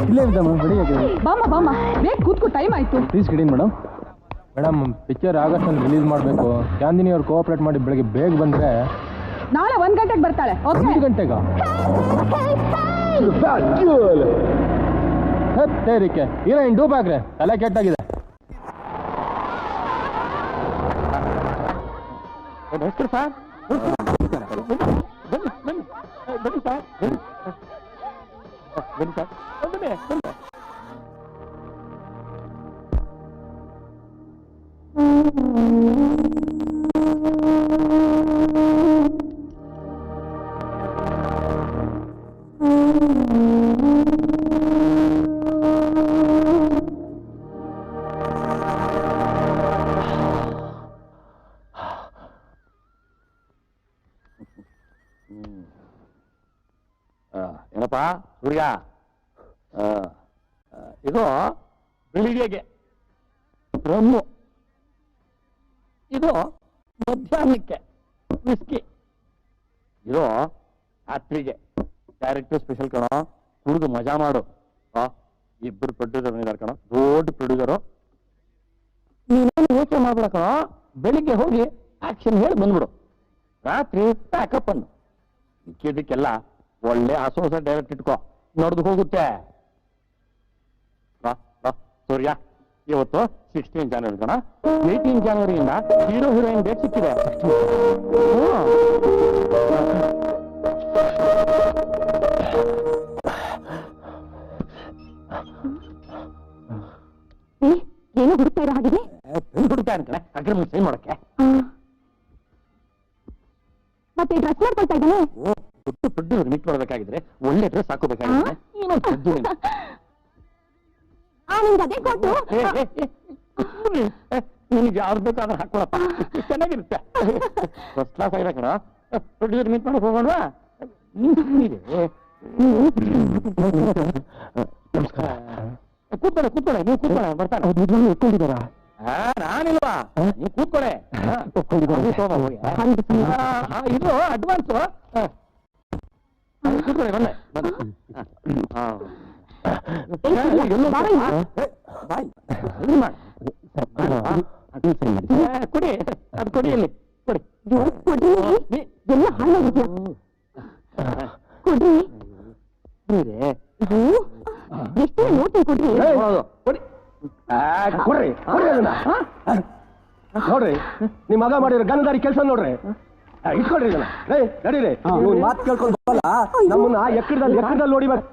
ಬಾಮ್ಮ ಬೇಗ ಕೂತ್ಕೊ, ಟೈಮ್ ಆಯ್ತು. ಪ್ಲೀಸ್ ಕಿಡಿ ಮೇಡಮ್. ಪಿಕ್ಚರ್ ಆಗಸ್ಟ್ ಅಲ್ಲಿ ರಿಲೀಸ್ ಮಾಡಬೇಕು. ಚಾಂದಿನಿ ಅವ್ರು ಕೋಆಪರೇಟ್ ಮಾಡಿ ಬೆಳಗ್ಗೆ ಬೇಗ ಬಂದ್ರೆ ನಾಳೆ 1 ಗಂಟೆಗೆ ಬರ್ತಾಳೆ. 1 ಗಂಟೆಗ ಹೇರಿಕೆ ಹೀರೋಯಿನ್ ಡೂಪ್ ಹಾಕ್ರೆ, ತಲೆ ಕೆಟ್ಟಾಗಿದೆ. ನಮಸ್ಕಾರ ಸರ್. ಬನ್ನಿ ಸರ್. ಏನಪ್ಪ ಸೂರ್ಯ, ಇದು ಬೆಳಿಗ್ಗೆಗೆ ರಮ್ಮು, ಇದು ಮಧ್ಯಾಹ್ನಕ್ಕೆ ವಿಸ್ಕಿ, ಇದು ರಾತ್ರಿಗೆ ಡೈರೆಕ್ಟರ್ ಸ್ಪೆಷಲ್ ಕಣೋ. ಕುಡಿದು ಮಜಾ ಮಾಡು. ಇಬ್ಬರು ಪ್ರೊಡ್ಯೂಸರ್ ಇದ್ದಾರೆ ಕಣೋ, ದೊಡ್ಡ ಪ್ರೊಡ್ಯೂಸರು. ನೀನೇನು ಯೋಚನೆ ಮಾಡ್ಬೇಡ ಕಣೋ, ಬೆಳಿಗ್ಗೆ ಹೋಗಿ ಆಕ್ಷನ್ ಹೇಳಿ ಬಂದ್ಬಿಡು, ರಾತ್ರಿ ಪ್ಯಾಕಪ್ ಅನ್ನು. ಇದಕ್ಕೆಲ್ಲ ಒಳ್ಳೆ ಹೊಸ ಡೈರೆಕ್ಟ್ ಇಟ್ಕೋ, ನೋಡ್ದು ಹೋಗುತ್ತೆ. ಸೂರ್ಯ, ಇವತ್ತು 16 ಜನವರಿ ಕಣ. 18 ಜನವರಿಯಿಂದ ಹೀರೋ ಹೀರೋಯಿನ್ ಡೇಟ್ ಸಿಕ್ಕಿದೆ. ಏನು ಹುಡುಕ್ತಾ ಇರೋ ಹಾಗಿದೆ? ಹುಡುಕ್ತಾ ಇರ್ತಾನೆ ಅಗ್ರಿಮೆಂಟ್ ಸೈನ್ ಮಾಡೋಕ್ಕೆ. ಮತ್ತೆ ಡ್ರೆಸ್ ಮಾಡ್ಕೊಳ್ತಾ ಇದ್ದಾನೆ. ಪ್ರೊಡ್ಯೂಸರ್ ಮೀಟ್ ಮಾಡಬೇಕಾಗಿದ್ರೆ ಒಳ್ಳೆ ಡ್ರೆಸ್ ಹಾಕೋಬೇಕಾಗಿದ್ರೆ ಅದೇ ಕೊಟ್ಟು ನಿನಗೆ ಯಾವ್ದು ಬೇಕಾದ್ರೆ ಹಾಕೊಳಪ್ಪ, ಚೆನ್ನಾಗಿರುತ್ತೆ. ಫಸ್ಟ್ ಕ್ಲಾಸ್ ಆಗಿದೆ ಕಣ. ಪ್ರೊಡ್ಯೂಸರ್ ಮೀಟ್ ಮಾಡಕ್ ಹೋಗೋಣವಾ? ನಮಸ್ಕಾರ. ಕೂತ್ಕೊಳ್ಳೆ ನೀವು ಕೂತ್ಕೊಳ್ಳೆ, ಬರ್ತಾನೆ. ಇಟ್ಕೊಂಡಿದ್ದಾರ? ನಾನಿಲ್ವಾ, ನೀವು ಕೂತ್ಕೊಳ್ಳೆ. ಇದು ಅಡ್ವಾನ್ಸು. ಕೂತ್ಕೊಳ್ಳಿ, ಬನ್ನಿ. ಕೊಡಿ, ಅದು ಕೊಡಿ, ಇಲ್ಲಿ ಕೊಡಿ. ಎಲ್ಲ ಹಾಳಾಗಿದ್ಯಾ? ಕೊಡ್ರಿ. ಎಷ್ಟು ನೋಡ್ತೀನಿ, ಕೊಡ್ರಿ. ನೋಡ್ರಿ, ನಿಮ್ ಮಗ ಮಾಡಿರೋ ಗನದಾರಿ ಕೆಲಸ ನೋಡ್ರಿ. ಇಟ್ಕೊಳ್ರಿ ಇದನ್ನ. ನಡೀರಿ, ಮಾತು ಕೇಳ್ಕೊಂಡು ಬರಲ್ಲ, ನಮ್ಮನ್ನ ಎಕ್ಕಡದಲ್ಲಿ ನೋಡಿಬೇಕು.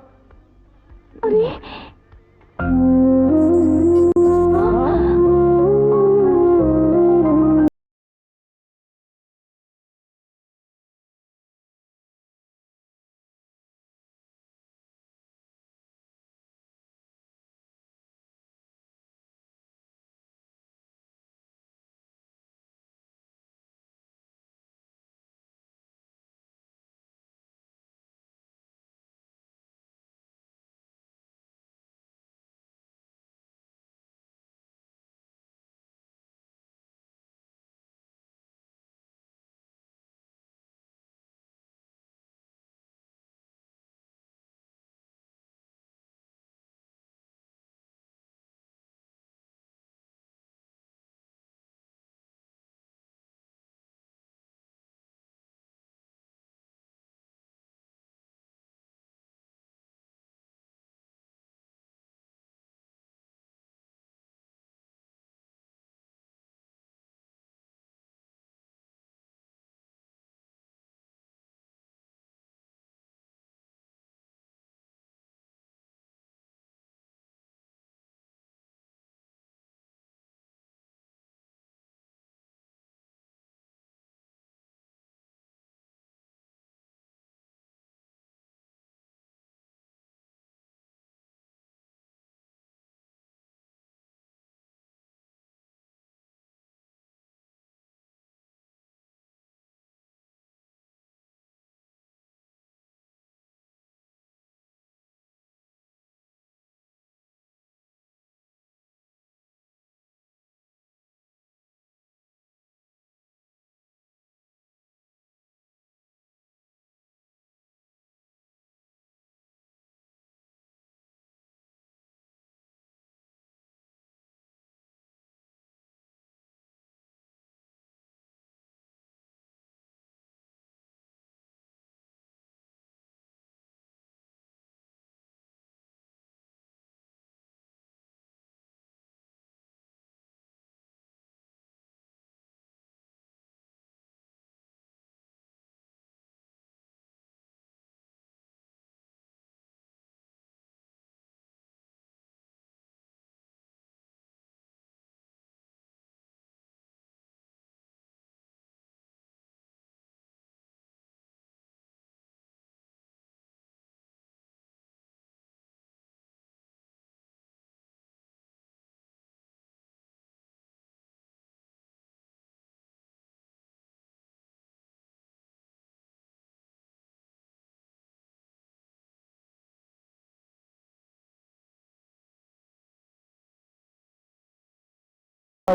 I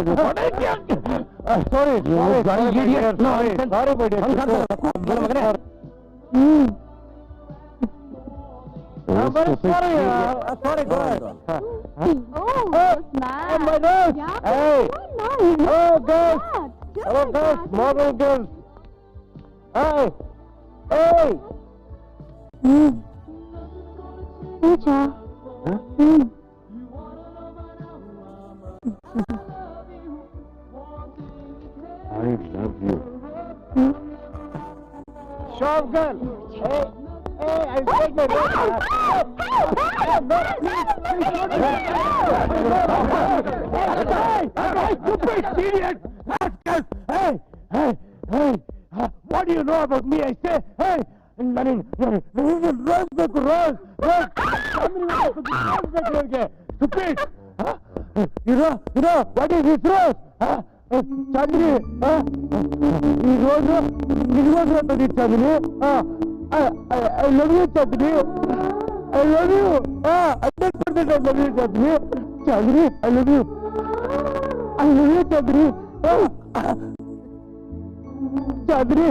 love you. Shop girl. Hey, I take my stupid idiot! Hey! What do you know about me? I say, hey! Stupid! You know what is this rose? Chandri, this rose what is Chandri? I love you, Chandri. I love you. 100% I love you, Chandri. Chandri, I love you. I love you, Chandri. Chandri.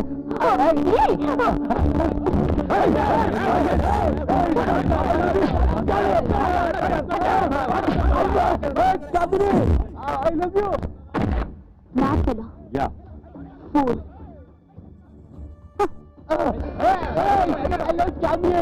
Chandri, I love you. Mad fellow. Yeah. Fool. I love Chandri.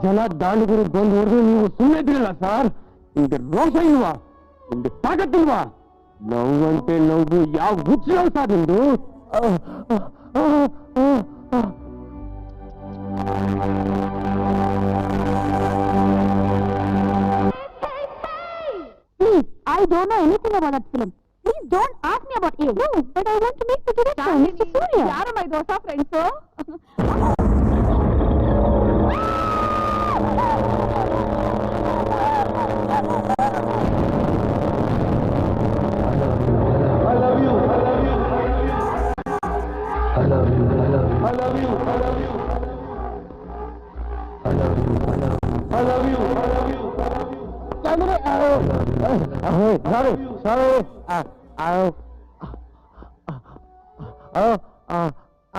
ಜನ ದಾಂಡಗುರು ಬಂದು ಹೊಡೆದು ನೀವು ಸುಮ್ಮನೆ ಇದ್ರಲ್ಲ sir, ನಿಮ್ಗೆ ರೋಷ ಇಲ್ವಾ? ನಿಮ್ಗೆ ತಾಕತ್ತಿಲ್ವಾ? ನೋವಂತೆ ನೋವು ಯಾವ ಹುಚ್ಚು ಸರ್ ನಿಮ್ದು? Please, I don't know anything about that film. Please don't ask me about it. No, but I want to meet the director, Mr. Surya. ಯಾರಮ್ಮ ಇದು ಹೊಸ friends?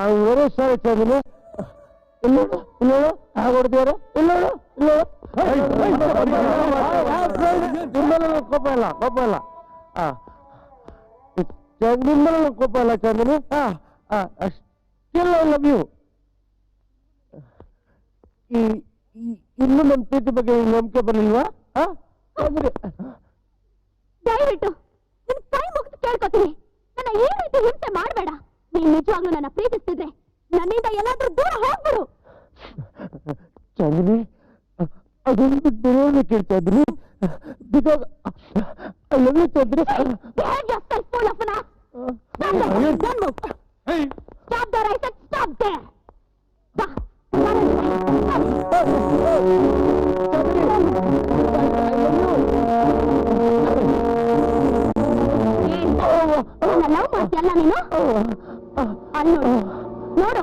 I'm very sorry, Chandni. ಹೊಡ್ತೀವ್ರೆ ನಿಮ್ಮಲ್ಲಿ ಕೋಪ ಇಲ್ಲ ನಿಮ್ಮಲ್ಲಿ ಕೋಪ ಇಲ್ಲ Chandni. Still I love you. ಇನ್ನು ನಮ್ಮ ಪ್ರೀತಿ ಬಗ್ಗೆ ನಂಬಿಕೆ ಬರಲಿಲ್ವಾ? ದಯವಿಟ್ಟು ನಿಮ್ ಕೈ ಮುಗಿದು ಕೇಳ್ಕೊತೀನಿ, ನನ್ನ ಈ ರೀತಿ ಹಿಂಸೆ ಮಾಡಬೇಡ. ನೀನ್ ನಿಜವಾಗ್ಲೂ ನನ್ನ ಪ್ರೀತಿಸ್ತಿದ್ರೆ ನನ್ನಿಂದ ಎಲ್ಲಾದ್ರೂ ದೂರ ಹೋಗ್ಬಿಡು. ಚಂದಿನಿ, ಅದೊಂದು ಬೇರೆ ಕೇಳ್ತಾಯಿದ್ರಿ. Because I love you Chandni. Behave yourself, fool of an ass. Don't move. Stop there, I said stop there. ನನ್ನ ಲವ್ ಮಾಡ್ತೀಯಲ್ಲ ನೀನು? ಅಲ್ಲಿ ನೋಡು,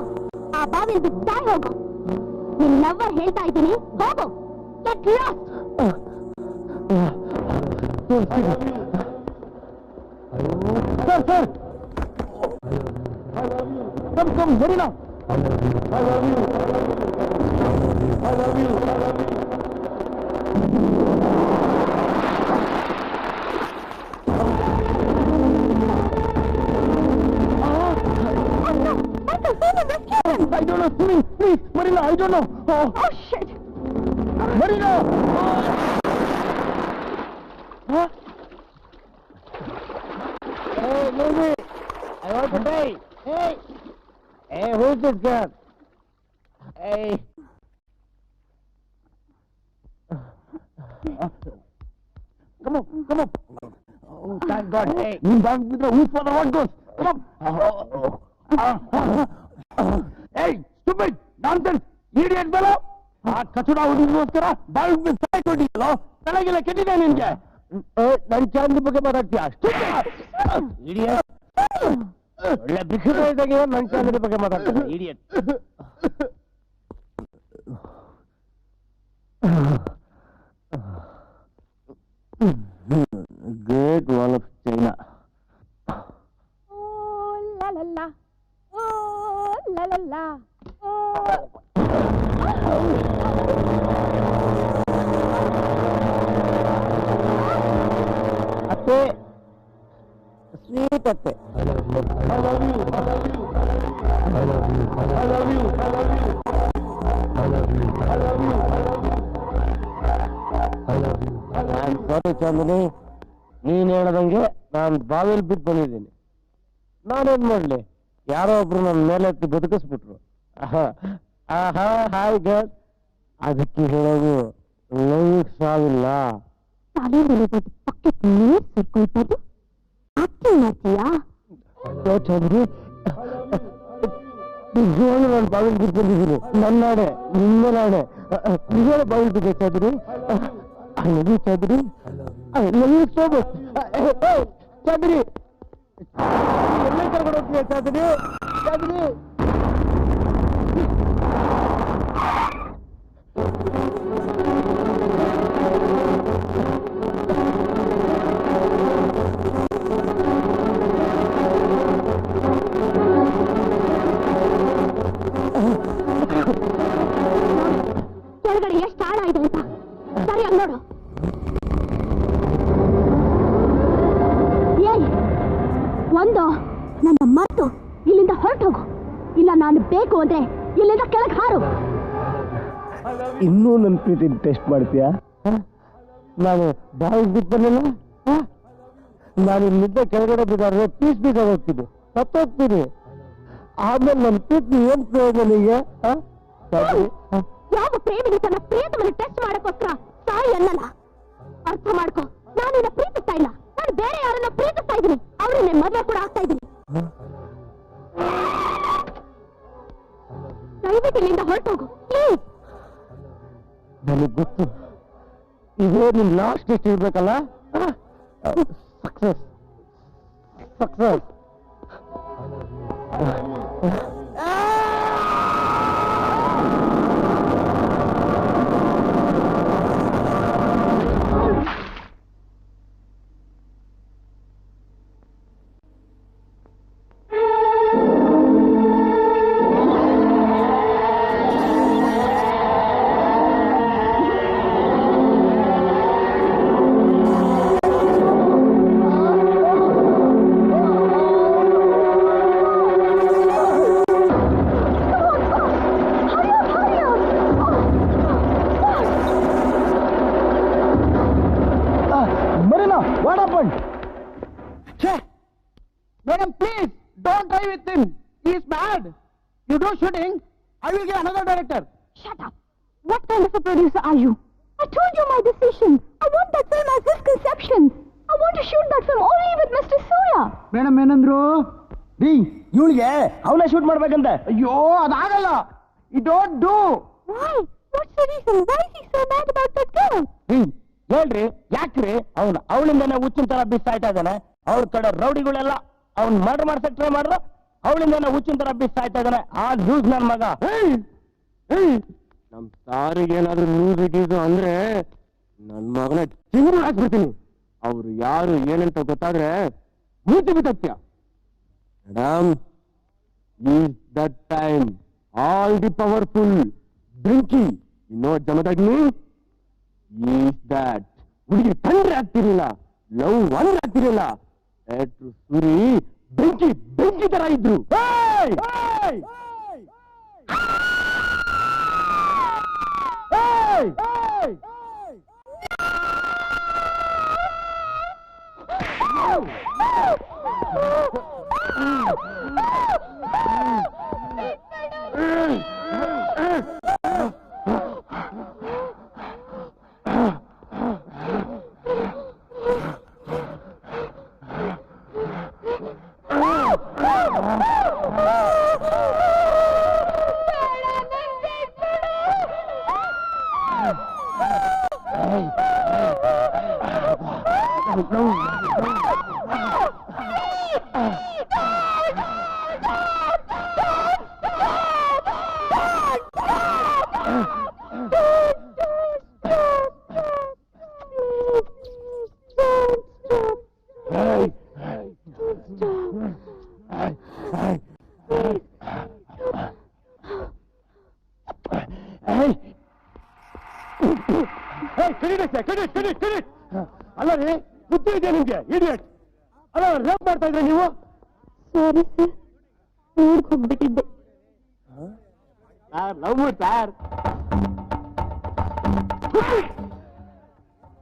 ಆ ಬಾವಿಲ್ ಬಿದ್ದಾಯ್ ಹೋಗು. ನಿನ್ ಲವ್ವರ್ ಹೇಳ್ತಾ ಇದ್ದೀನಿ, ಹೋಗು. Get lost. Sir come hurry now. I love you. please, Marina, I don't know. Oh, shit. Marina! Huh? Hey, Lucy, I want to die. Hey, who's this girl? Hey. Come on. Oh, thank God. Hey. You back with the who's for the what goes. Come on. Hey, stupid, nonsense, idiot fellow. ಆ ಕಚಡ ಹುಡುಗಿಗೋಸ್ಕರ ಬಾಯಿಗೆ ಸಾಯ್ಕೊಂಡಿಲ್ಲ. ತಲೆಗೆಲ್ಲ ಕೆಟ್ಟಿದೆ ನಿನ್ಗೆ. ನನ್ ಚಾಂದಿ ಬಗ್ಗೆ ಮಾತಾಡ್ತೀಯ? Idiot. ಒಳ್ಳೆ ಭಿಕ್ಷುಕ ಇದ್ದಾಗ ನನ್ ಚಾಂದಿ ಬಗ್ಗೆ ಮಾತಾಡ್ತಾನೆ. Idiot. Great Wall of China. Oh, la la la. Oh, la la la. Oh. ಅತ್ತೆ, ಸ್ವೀಟ್ ಅತ್ತೆ. ಸಾರಿ ಚಾಂದಿನಿ, ನೀನ್ ಹೇಳದಂಗೆ ನಾನು ಬಾವಿಲ್ ಬಿದ್ದು ಬಂದಿದ್ದೀನಿ. ನಾನೇನ್ ಮಾಡ್ಲಿ, ಯಾರೋ ಒಬ್ರು ನನ್ನ ಮೇಲೆ ಎತ್ತಿ ಬದುಕಿಸ್ಬಿಟ್ರು. ಹಾಯ್ ಗರ್ಲ್, ಅದಕ್ಕೆ ಹೇಳೋದು ಲೈಫ್ ಸಾವಿಲ್ಲ. ಚಂದ್ರಿ, ನಿಜವಾಗ್ಲೂ ನಾನು ಬಾವಿಲ್ ಬಿದ್ದು ಬಂದಿದ್ದೀನಿ. ನನ್ನ ನಾಡೆ, ನಿಮ್ಮ ನಾಡೆ, ನಿಜವಾಗ್ಲೂ ಬಾವಿಲ್ ಬಿದ್ದೆ Chandri. I love you, Chandri. I love you so much. Hey, Chandri. ಎಲ್ಲೇ ಕರ್ಕೊಂಡು ಹೋಗ್ತೀಯ ಚಾಂದ್ರಿ? ಚಾಂದ್ರಿ. ಕೆಳಗಡೆ ಎಷ್ಟು ಆಳ ಇದೆ ಅಂತ ಸರಿಯಾಗಿ ನೋಡು. ಒಂದು, ನನ್ನ ಮಾತು ಇಲ್ಲಿಂದ ಹೊರಟೋಗು, ಇಲ್ಲ ನಾನು ಬೇಕು ಅಂದ್ರೆ ಇಲ್ಲಿಂದ ಕೆಳಗೆ ಹಾರು. ಇನ್ನೂ ನನ್ನ ಪ್ರೀತಿ ಟೆಸ್ಟ್ ಮಾಡ್ತೀಯಾ? ನಾನು ಬಾವಿಗೆ ಬಿದ್ದು ಬಂದಿಲ್ಲ. ನಾನು ಇಲ್ಲಿಂದ ಕೆಳಗಡೆ ಬಿದ್ದಾದ್ರೆ ಪೀಸ್ ಹೋಗ್ತೀನಿ, ಸತ್ತೋಗ್ತೀನಿ. ಆಮೇಲೆ ನನ್ನ ಪ್ರೀತಿ ಏನ್ ಪ್ರಯೋಜನ ನಿಮಗೆ? ಯಾವ ಪ್ರೇಮಿಗೆ ತನ್ನ ಪ್ರೀತಮನ್ನು ಟೆಸ್ಟ್ ಮಾಡಕ್ಕೋಸ್ಕರ ಸಾಯಿ ಅನ್ನಲ್ಲ. ಅರ್ಥ ಮಾಡ್ಕೊ, ನಾನು ನಿನ್ನ ಪ್ರೀತಿಸ್ತಾ ಇಲ್ಲ, ನಾನು ಬೇರೆ ಯಾರನ್ನ ಪ್ರೀತಿಸ್ತಾ ಇದ್ದೀನಿ. ಅವರನ್ನೇ ಮದುವೆ ಕೂಡ ಆಗ್ತಾ ಇದ್ದೀನಿ. ದಯವಿಟ್ಟು ಇಲ್ಲಿಂದ ಹೊರಟೋಗು ಪ್ಲೀಸ್. ನನಗೆ ಗೊತ್ತು, ಇದೇ ನಿಮ್ ಲಾಸ್ಟ್ ಟೆಸ್ಟ್ ಇರ್ಬೇಕಲ್ಲ. Success. Madam, please, don't try with him. He is bad. You do shooting, I will get another director. Shut up. What kind of a producer are you? I told you my decision. I want that film as his conception. I want to shoot that film only with Mr. Surya. Madam ಏನಂದ್ರು? ಇವಳಿಗೆ ಅವನ shoot ಮಾಡ್ಬೇಕಂತ. ಅಯ್ಯೋ, ಅದಾಗಲ್ಲ. You don't do. Why? What's the reason? Why is he so mad about that girl? ಹೇಳ್ರಿ, ಯಾಕ್ರಿ? ಅವಳಿಂದನೇ ಹುಚ್ಚಿನ ತರ ಬಿಸಾಯ್ತಾ ಇದ್ದಾನೆ. ಅವ್ರ ಕಡೆ ರೌಡಿಗಳೆಲ್ಲ ಅವ್ನ್ ಮರ್ಡರ್ ಮಾಡ್ಸಕ್ ಟ್ರೈ ಮಾಡ್ರು, ಅವಳಿಂದನೇ ಹುಚ್ಚಿನ ತರ ಬಿಸಾಯ್ತಾ ಇದ್ದಾನೆ. ಆ ಲೂಸ್ ನನ್ ಮಗ. ನಮ್ ಸಾರಿಗೆ ಏನಾದ್ರು ನ್ಯೂಸ್ ಇಟ್ಟಿದ್ದು ಅಂದ್ರೆ ನನ್ ಮಗನ ಚಿಗುರು ಹಾಕ್ಬಿಡ್ತೀನಿ. ಅವ್ರು ಯಾರು ಏನಂತ ಗೊತ್ತಾದ್ರೆ ಮೂತಿ ಬಿತ್ತತ್ಯ. Madam, is that time all the powerful ಬೆಂಕಿ ಇನ್ನೋ ಜಮದಗ್ನಿ ಈಸ್ ದಟ್. ಹುಡುಗಿ ತಂದ್ರೆ ಆಗ್ತಿರ್ಲಿಲ್ಲ, ಲವ್ ಅಂದ್ರೆ ಆಗ್ತಿರ್ಲಿಲ್ಲ. ಸೂರಿ ಬೆಂಕಿ ತರ ಇದ್ರು. ಅಲ್ಲ ರೀ ಬುದ್ಧಿ ಇದೆಯಾ ನಿಮ್ಗೆ ಇಡಿಯಟ್ ಅಲ್ಲ ರೇಪ್ ಮಾಡ್ತಾ ಇದ್ರೆ ನೀವು ಸಾರಿ ಸರ್ ಊರಿಗೆ ಹೋಗ್ಬಿಟ್ಟಿದ್ದೆ ಲವ್ ಸರ್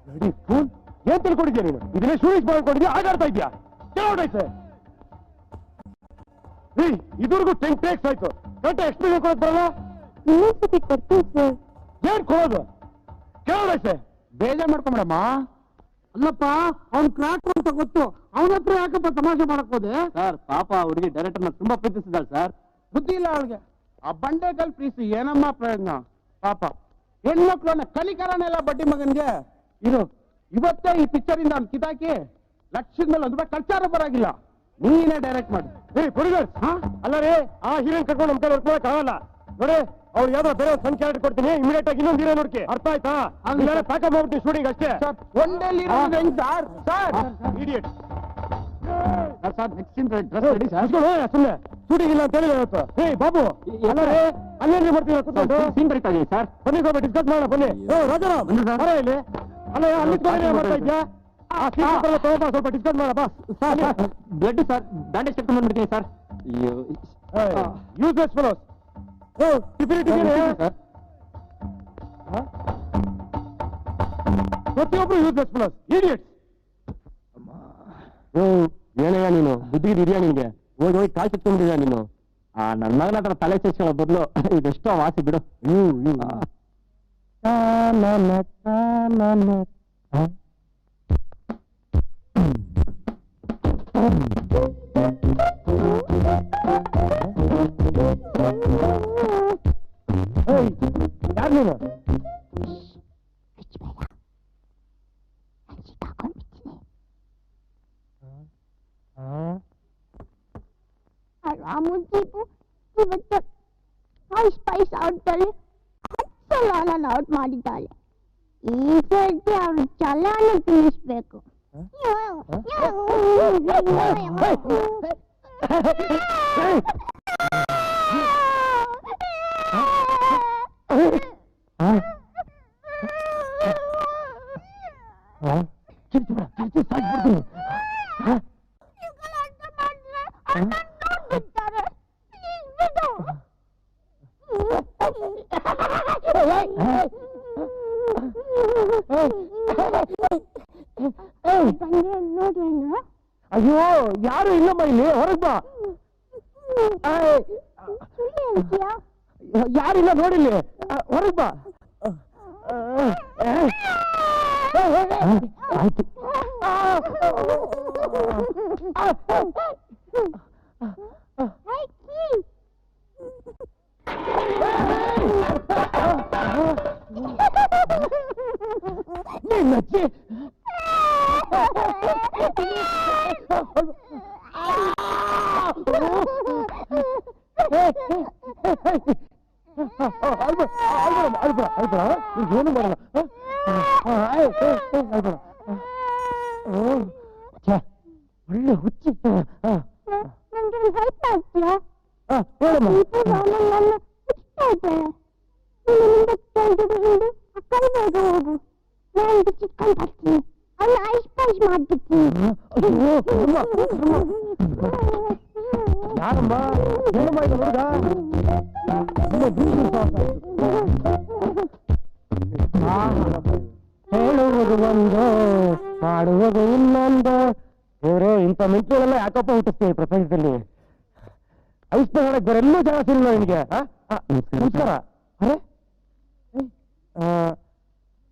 ನಡಿ ಫೋನ್ ಏನ್ ತಿಳ್ಕೊಂಡಿದ್ಯಾ ನೀನು ಇದನ್ನೇ ಶೂಟಿಂಗ್ ಮಾಡ್ಕೊಂಡಿದ್ಯಾ ಆಗಾಡ್ತಾ ಇದ್ಯಾ ಕೇಳೋಡೈತೆ ರೀ ಇದುವರೆಗೂ 10 ಟೇಕ್ಸ್ ಆಯ್ತು ಗಂಟೆ ಎಕ್ಸ್ಪೀರಿಯನ್ಸ್ ಕೊಡೋದ್ ಬರಲ್ಲ ಇನ್ನೊಂದ್ಸತಿ ಕೊಡ್ತೀನಿ ಸರ್ ಏನ್ ಕೊಡೋದು ಕೇಳೋಡೈತೆ ಬೇಜಾರ್ ಮಾಡ್ಕೊಂಬಿಡಮ್ಮ ಅಲ್ಲಪ್ಪ ಅವ್ನ್ ಕ್ರಾಕ್ ಅಂತ ಗೊತ್ತು ಅವನ ಹತ್ರ ಯಾಕಪ್ಪ ತಮಾಷೆ ಮಾಡಕ್ ಹೋದೆ ಸರ್ ಪಾಪ ಅವ್ರಿಗೆ ಡೈರೆಕ್ಟರ್ನ ತುಂಬಾ ಪ್ರೀತಿಸಿದಾಳೆ ಸರ್. ಬುದ್ಧಿ ಇಲ್ಲ ಅವಳಿಗೆ ಆ ಬಂಡೆಕಲ್ ಪ್ರೀತಿ ಏನಮ್ಮ ಪ್ರಯೋಜನ ಪಾಪ ಹೆಣ್ಮಕ್ಳನ್ನ ಕಲಿಕರನೆಲ್ಲ ಬಡ್ಡಿ ಮಗನ್ಗೆ ಇರು ಇವತ್ತೇ ಈ ಪಿಕ್ಚರ್ ಇಂದ ಅವ್ನು ಕಿತಾಕಿ ಲಕ್ಷದ ಮೇಲೆ 1 ರೂಪಾಯಿ ಖರ್ಚಾರ ಬರಾಗಿಲ್ಲ ನೀನೇ ಡೈರೆಕ್ಟ್ ಮಾಡು ಏ ಪ್ರೊಡ್ಯೂಸರ್ ಅಲ್ಲ ರೀ ಆ ಹೀರೋಯಿನ್ ಕರ್ಕೊಂಡು ನಮ್ ಕೈ ವರ್ಕ್ ಮಾಡಕ್ ಆಗಲ್ಲ ನೋಡಿ ಅವ್ರು ಯಾವ್ದೋ ಬೇರೆ ಒಂದ್ ಸಂಖ್ಯೆ ಕೊಡ್ತೀನಿ ಇಮಿಡಿಯೇಟ್ ಆಗಿ ಇನ್ನೊಂದು ಹೀರೋ ನೋಡ್ಕೆ ಅರ್ಥ ಆಯ್ತಾ ಪ್ಯಾಕಪ್ ಮಾಡ್ಬಿಟ್ಟು ಶೂಟಿಂಗ್ ಅಷ್ಟೇ one daily sir sir idiot sir next scene dress ready sir. ಸುಮ್ಮನೆ ಶೂಟಿಂಗ್ ಇಲ್ಲ ಅಂತ ಹೇಳಿದ್ರೆ ಇವತ್ತು ಏ ಬಾಬು ಅಲ್ಲ ರೀ ಅಲ್ಲೇನ್ರಿ ಮಾಡ್ತೀರಾ ಕೂತ್ಕೊಂಡು ಸೀನ್ ಬರೀತಾ ಇದೀನಿ ಸರ್. ಬನ್ನಿ ಸ್ವಲ್ಪ ಡಿಸ್ಕಸ್ ಮಾಡೋಣ ಬನ್ನಿ ರಾಜಾರಾಮ್ ಬರ ಇಲ್ಲಿ ಅಲ್ಲ ಅಲ್ಲಿ ಮಾಡ್ತಾ ಇದ್ಯಾ ಆ ಸೀನ್ ತಗೋಬಾ ಸ್ವಲ್ಪ ಡಿಸ್ಕಸ್ ಮಾಡೋಣ ಬಾ ಬ್ಲಡ್ ಸರ್ ಬ್ಯಾಂಡೇಜ್ ಚೆಕ್ ಮಾಡ್ಬಿಡ್ತೀನಿ ಸರ್. ಯೂಸ್ಲೆಸ್ ಫೆಲೋಸ್ ಸರ್ ಪ್ರತಿಯೊಬ್ರು ಯೂಸ್ಲೆಸ್ ಫೆಲೋಸ್ ಇಡಿಯಟ್ಸ್ ಏನಯ್ಯ ನೀನು ಬುದ್ಧಿ ಇದೆಯಾ ನಿನ್ಗೆ ಹೋಗಿ ಹೋಗಿ ಕಾಲ್ ಸಿಕ್ಕೊಂಡಿದ್ಯಾ ನೀನು ನನ್ನ ಮಗನ ಹತ್ರ ತಲೆ ಚೇಚ್ಕೊಳ್ಳೋ ಬದಲು ಇದೆಷ್ಟೋ ವಾಸಿ ಬಿಡು. ಯಾರು ನೀನು ರಾಮುಜಿಗೂ ಇವತ್ತು ಸ್ಪೈಸ್ ಸ್ಪೈಸ್ ಔಟ್ದಲ್ಲಿ 10 ಸಲ ಔಟ್ ಮಾಡಿದ್ದಾಳೆ. ಈ ಸರ್ತಿ ಅವ್ರ ಚಲಾನ ತಿಳಿಸ್ಬೇಕು. ಅಯ್ಯೋ ಯಾರು ಇಲ್ಲಮ್ಮ ಇಲ್ಲಿ ಹೊರಗ್ ಬಾ. ಯಾರಿಲ್ಲ ನೋಡಿಲ್ಲಿ ಹೊರಗ್ ಬಾ. ಆಯ್ತು ನಿನ್ನಜ್ಜಿ ಏನು ಮಾಡಲ್ಲ ಒಳ್ಳೆ ಹುಚ್ಚಿ ಯಾರಮ್ಮ ಏನಮ್ಮ ಇದು ಹುಡುಗ ಹೇಳುವುದು ಒಂದು ಮಾಡುವುದು ಇನ್ನೊಂದು. ಇವರು ಇಂಥ ಮಿಂಚುಗಳೆಲ್ಲ ಯಾಕಪ್ಪ ಹುಟ್ಟಿಸ್ತೀವಿ ಪ್ರಪಂಚದಲ್ಲಿ. ಐಸ್ನ ಹೊರಗೆ ಬೇರೆಲ್ಲೂ ಜಾಗ ಸಿಗಲ್ಲ ನಿನಗೆ. ನಮಸ್ಕಾರ. ಅರೆ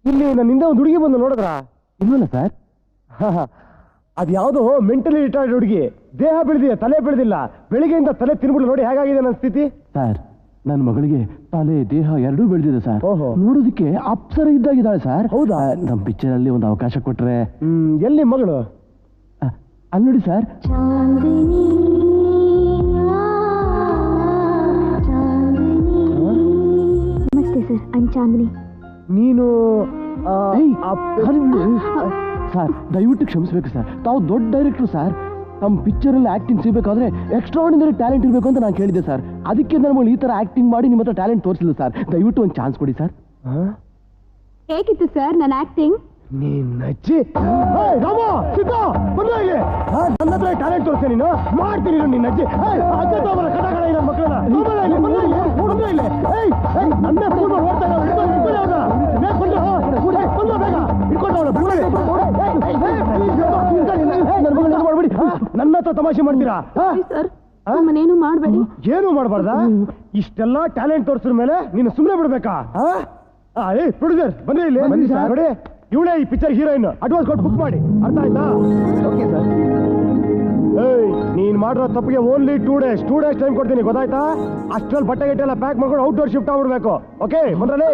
ಇಲ್ಲಿ ನನ್ನಿಂದ ಒಂದು ಹುಡುಗಿ ಬಂದು ನೋಡಿದ್ರಾ? ಇನ್ನಲ್ಲ ಸರ್. ಅದು ಯಾವುದೋ ಮೆಂಟಲಿ ರಿಟೈರ್ಡ್ ಹುಡುಗಿ. ದೇಹ ಬೆಳೆದಿದೆ, ತಲೆ ಬೆಳೆದಿಲ್ಲ. ಬೆಳಿಗ್ಗೆಯಿಂದ ತಲೆ ತಿನ್ಬಿಟ್ಟು ನೋಡಿ ಹೇಗಾಗಿದೆ ನನ್ನ ಸ್ಥಿತಿ. ಸರ್, ನನ್ನ ಮಗಳಿಗೆ ತಲೆ ದೇಹ ಎರಡೂ ಬೆಳೆದಿದೆ ಸರ್. ಓಹೋ. ನೋಡೋದಕ್ಕೆ ಅಪ್ಸರ ಇದ್ದಾಗಿದ್ದಾಳೆ ಸರ್. ಹೌದಾ? ನಮ್ಮ ಪಿಕ್ಚರ್ ಅಲ್ಲಿ ಒಂದು ಅವಕಾಶ ಕೊಟ್ರೆ. ಎಲ್ಲಿ ಮಗಳು? ಅಲ್ಲಿ ನೋಡಿ ಸರ್. ನಮಸ್ತೆ ಸರ್, ಐ ಚಾಂದಿನಿ. ನೀನು ಸರ್ ದಯವಿಟ್ಟು ಕ್ಷಮಿಸ್ಬೇಕು ಸರ್, ತಾವು ದೊಡ್ಡ ಡೈರೆಕ್ಟ್ರು ಸರ್. ನಮ್ಮ ಪಿಕ್ಚರ್ ಅಲ್ಲಿ ಆಕ್ಟಿಂಗ್ ಸಿಗಬೇಕಾದ್ರೆ ಎಕ್ಸ್ಟ್ರಾರ್ಡಿನರಿ ಟ್ಯಾಲೆಂಟ್ ಇರಬೇಕು ಅಂತ ನಾನು ಕೇಳಿದ್ದೆ ಸರ್. ಅದಕ್ಕೆ ನನ್ನ ಈ ತರ ಆಕ್ಟಿಂಗ್ ಮಾಡಿ ನಿಮ್ಮ ಹತ್ರ ಟ್ಯಾಲೆಂಟ್ ತೋರಿಸಿಲ್ಲ ಸರ್. ದಯವಿಟ್ಟು ಒಂದು ಚಾನ್ಸ್ ಕೊಡಿ ಸರ್. ಹೇಗಿತ್ತು ಸರ್ ನನ್ನ ಆಕ್ಟಿಂಗ್? ನನ್ನ ಹತ್ರ ಟ್ಯಾಲೆಂಟ್ ತೋರಿಸ್ತೆ ನೀನು. ಮಾಡ್ತೀನಿ ನಿನ್ನ ಅಜ್ಜಿ. ನನ್ನ ಮಕ್ಕಳನ್ನ ನನ್ನೇ ಫೋನ್ ಮಾಡಿ ಓಡ್ತಾ ಮಾಡ್ಬೇಡಿ. ನನ್ನ ಹತ್ರ ತಮಾಷೆ ಮಾಡ್ತೀರಾ ಸರ್? ಏನು ಮಾಡಬೇಡಿ. ಏನು ಮಾಡಬಾರ್ದ? ಇಷ್ಟೆಲ್ಲ ಟ್ಯಾಲೆಂಟ್ ತೋರಿಸಿದ ಮೇಲೆ ನೀನು ಸುಮ್ಮನೆ ಬಿಡ್ಬೇಕಾ? ಪ್ರೊಡ್ಯೂಸರ್ ಬನ್ನಿ ಇಲ್ಲಿ ನೋಡಿ. ಇವಳೇ ಈ ಪಿಕ್ಚರ್ ಹೀರೋಯಿನ್. ಅಡ್ವಾನ್ಸ್ ಕೊಟ್ಟು ಬುಕ್ ಮಾಡಿ. ಅರ್ಥ ಆಯ್ತಾ? Okay sir. ನೀನ್ ಮಾಡಿರೋ ತಪ್ಪಿಗೆ ಓನ್ಲಿ 2 days ಟೈಮ್ ಕೊಡ್ತೀನಿ, ಗೊತ್ತಾಯ್ತಾ? ಅಷ್ಟ್ರಲ್ಲಿ ಬಟ್ಟೆ ಗಿಟ್ಟೆ ಎಲ್ಲ ಪ್ಯಾಕ್ ಮಾಡ್ಕೊಂಡು ಔಟ್ಡೋರ್ ಶಿಫ್ಟ್ ಆಗ್ಬಿಡ್ಬೇಕು. ಓಕೆ ಬಂದ್ರಲ್ಲಿ.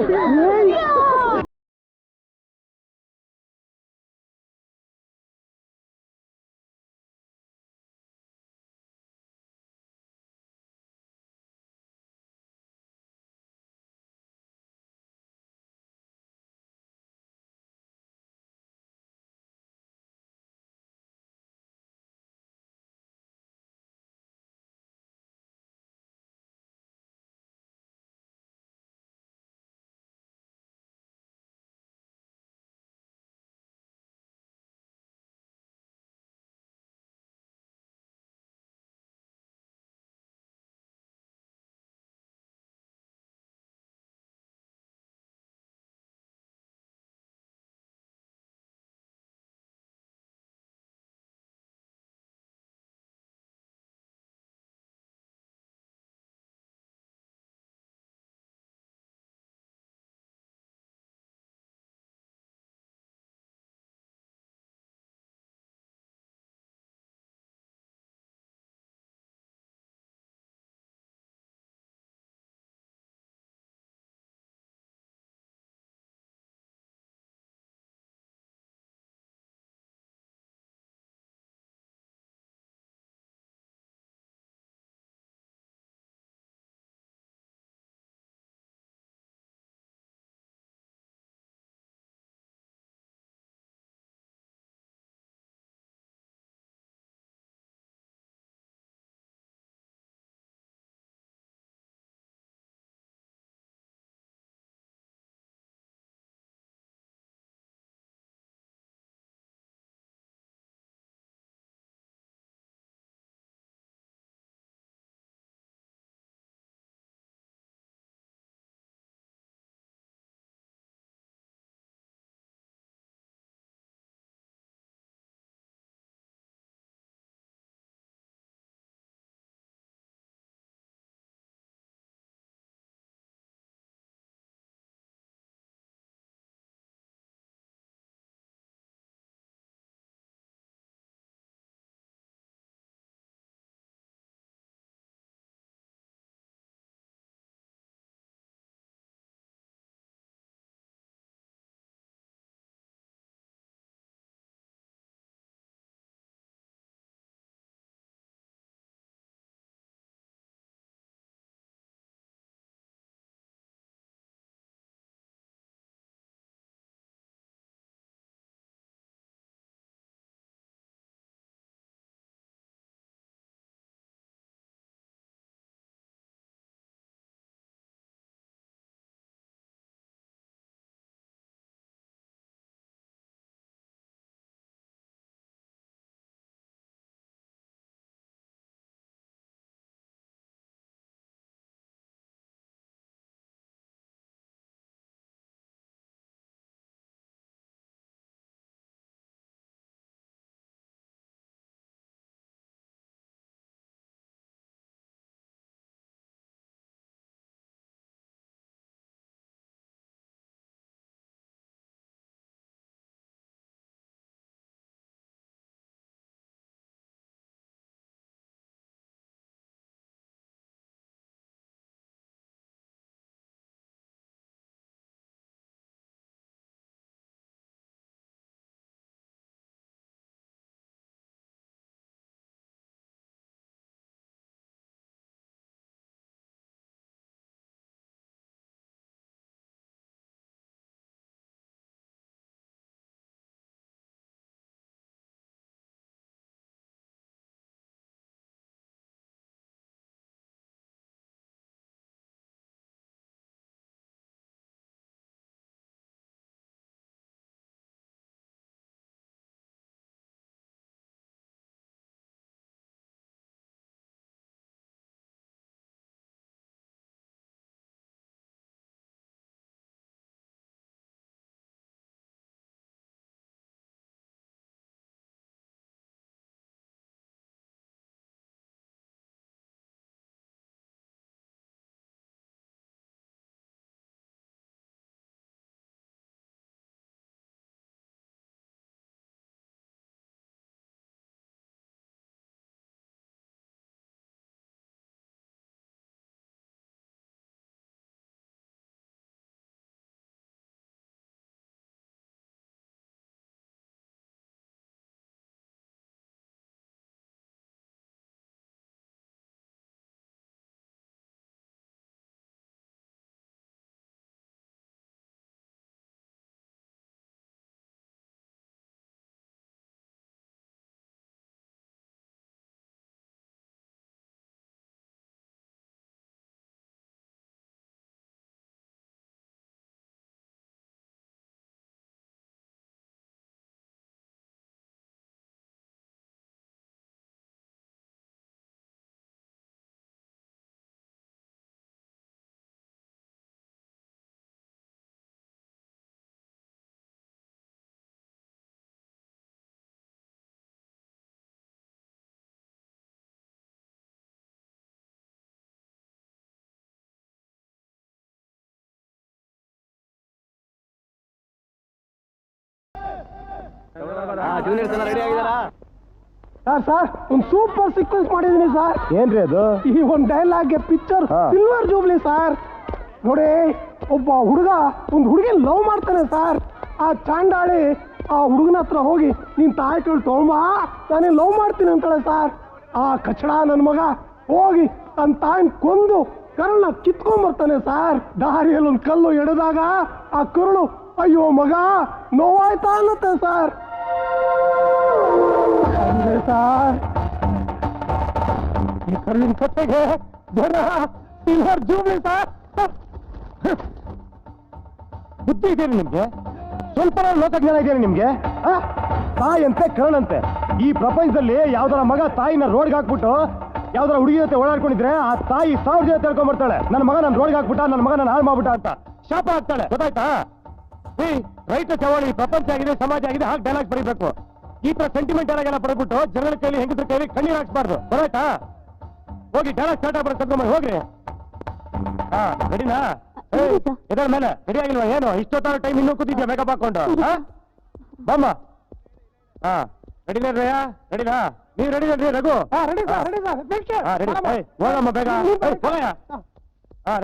ಜೂನಿಯರ್ಸ್ ಎಲ್ಲ ರೆಡಿ ಆಗಿದಾರಾ? ಸರ್ ಒಂದು ಸೂಪರ್ ಸೀಕ್ವೆನ್ಸ್ ಮಾಡಿದೀನಿ ಸರ್. ಏನ್ರಿ ಅದು? ಈ ಒಂದು ಡೈಲಾಗ್ಗೆ ಪಿಕ್ಚರ್ ಸಿಲ್ವರ್ ಜೂಬ್ಲಿ ಸರ್. ನೋಡಿ, ಒಬ್ಬ ಹುಡುಗ ಒಂದು ಹುಡುಗಿನ ಲವ್ ಮಾಡ್ತಾನೆ ಸರ್. ಆ ಚಾಂಡಾಳಿ ಆ ಹುಡುಗನ ಹತ್ರ ಹೋಗಿ ನೀನ್ ತಾಯಿ ಕೇಳಿ ತಗೊಂಬ, ನಾನೇ ಲವ್ ಮಾಡ್ತೀನಿ ಅಂತಾಳೆ ಸರ್. ಆ ಕಚಡ ನನ್ನ ಮಗ ಹೋಗಿ ತನ್ನ ತಾಯಿನ ಕೊಂದು ಕರುಳನ್ನ ಕಿತ್ಕೊಂಡ್ಬರ್ತಾನೆ ಸರ್. ದಾರಿಯಲ್ಲಿ ಒಂದು ಕಲ್ಲು ಎಳೆದಾಗ ಆ ಕರುಳು ಅಯ್ಯೋ ಮಗ ನೋವಾಯ್ತಾ ಅನ್ನತ್ತೆ ಸರ್. ಸರ್ ಈ ಕರುಳಿನ ಕತೆಗೆ ಜನ ಸಿಲ್ವರ್ ಜೂಬ್ಲಿ ಸರ್. ಬುದ್ಧಿ ಇದೆಯಾ ನಿಮ್ಗೆ? ಸ್ವಲ್ಪ ಲೋಕಜ್ಞಾನ ಇದೆಯಾ ನಿಮ್ಗೆ? ತಾಯಿಯಂತೆ ಕರುಣಂತೆ. ಈ ಪ್ರಪಂಚದಲ್ಲಿ ಯಾವ್ದಾರ ಮಗ ತಾಯಿನ ರೋಡ್ಗೆ ಹಾಕ್ಬಿಟ್ಟು ಯಾವ್ದಾರ ಹುಡುಗಿ ಜೊತೆ ಓಡಾಡ್ಕೊಂಡಿದ್ರೆ ಆ ತಾಯಿ 1000 ಜೊತೆ ತಿಳ್ಕೊಂಡ್ಬರ್ತಾಳೆ. ನನ್ನ ಮಗ ನನ್ನ ರೋಡ್ಗೆ ಹಾಕ್ಬಿಟ್ಟ, ನನ್ನ ಮಗ ನನ್ನ ಹಾಳು ಮಾಡ್ಬಿಟ್ಟ ಅಂತ ಶಾಪ ಹಾಕ್ತಾಳೆ. ಗೊತ್ತಾಯ್ತಾ? ರೈತ ಚಳವಳಿ ಪ್ರಪಂಚ ಆಗಿದೆ, ಸಮಾಜ ಆಗಿದೆ, ಹಾಗೆ ಡೈಲಾಗ್ ಬರೀಬೇಕು. ಈ ತರ ಸೆಂಟಿಮೆಂಟ್ ಎಲ್ಲ ಪಡ್ಬಿಟ್ಟು ಜನಗಳ ಕೈಲಿ ಹೆಂಗಸ್ರ ಕೈಲಿ ಕಣ್ಣೀರ್ ಹಾಕ್ಸ್ಬಾರ್ದು. ಗೊತ್ತಾಯ್ತಾ? ಹೋಗಿ ಡೈಲಾಗ್ ಸ್ಟಾರ್ಟ್ ಆಗ್ಬಾರ್ದು, ಕರ್ಕೊಂಡ್ ಹೋಗ್ರಿ. ರೆಡಿನಾ? ಇದರ ಮೇಲೆ ರೆಡಿ ಆಗಿಲ್ವಾ? ಏನು ಇಷ್ಟೊತ್ತಾರ ಟೈಮ್ ಇನ್ನೂ ಕೂತಿದ್ಯಾ ಮೇಕಪ್ ಹಾಕೊಂಡು? ಬಮ್ಮ. ರೆಡಿನ ರಯ್ಯ? ರೆಡಿನಾ? ನೀವು ರೆಡಿ ಅಲ್ರಿ ರಘು? ರೆಡಿ ಹೋಗಮ್ಮ ಬೇಗ.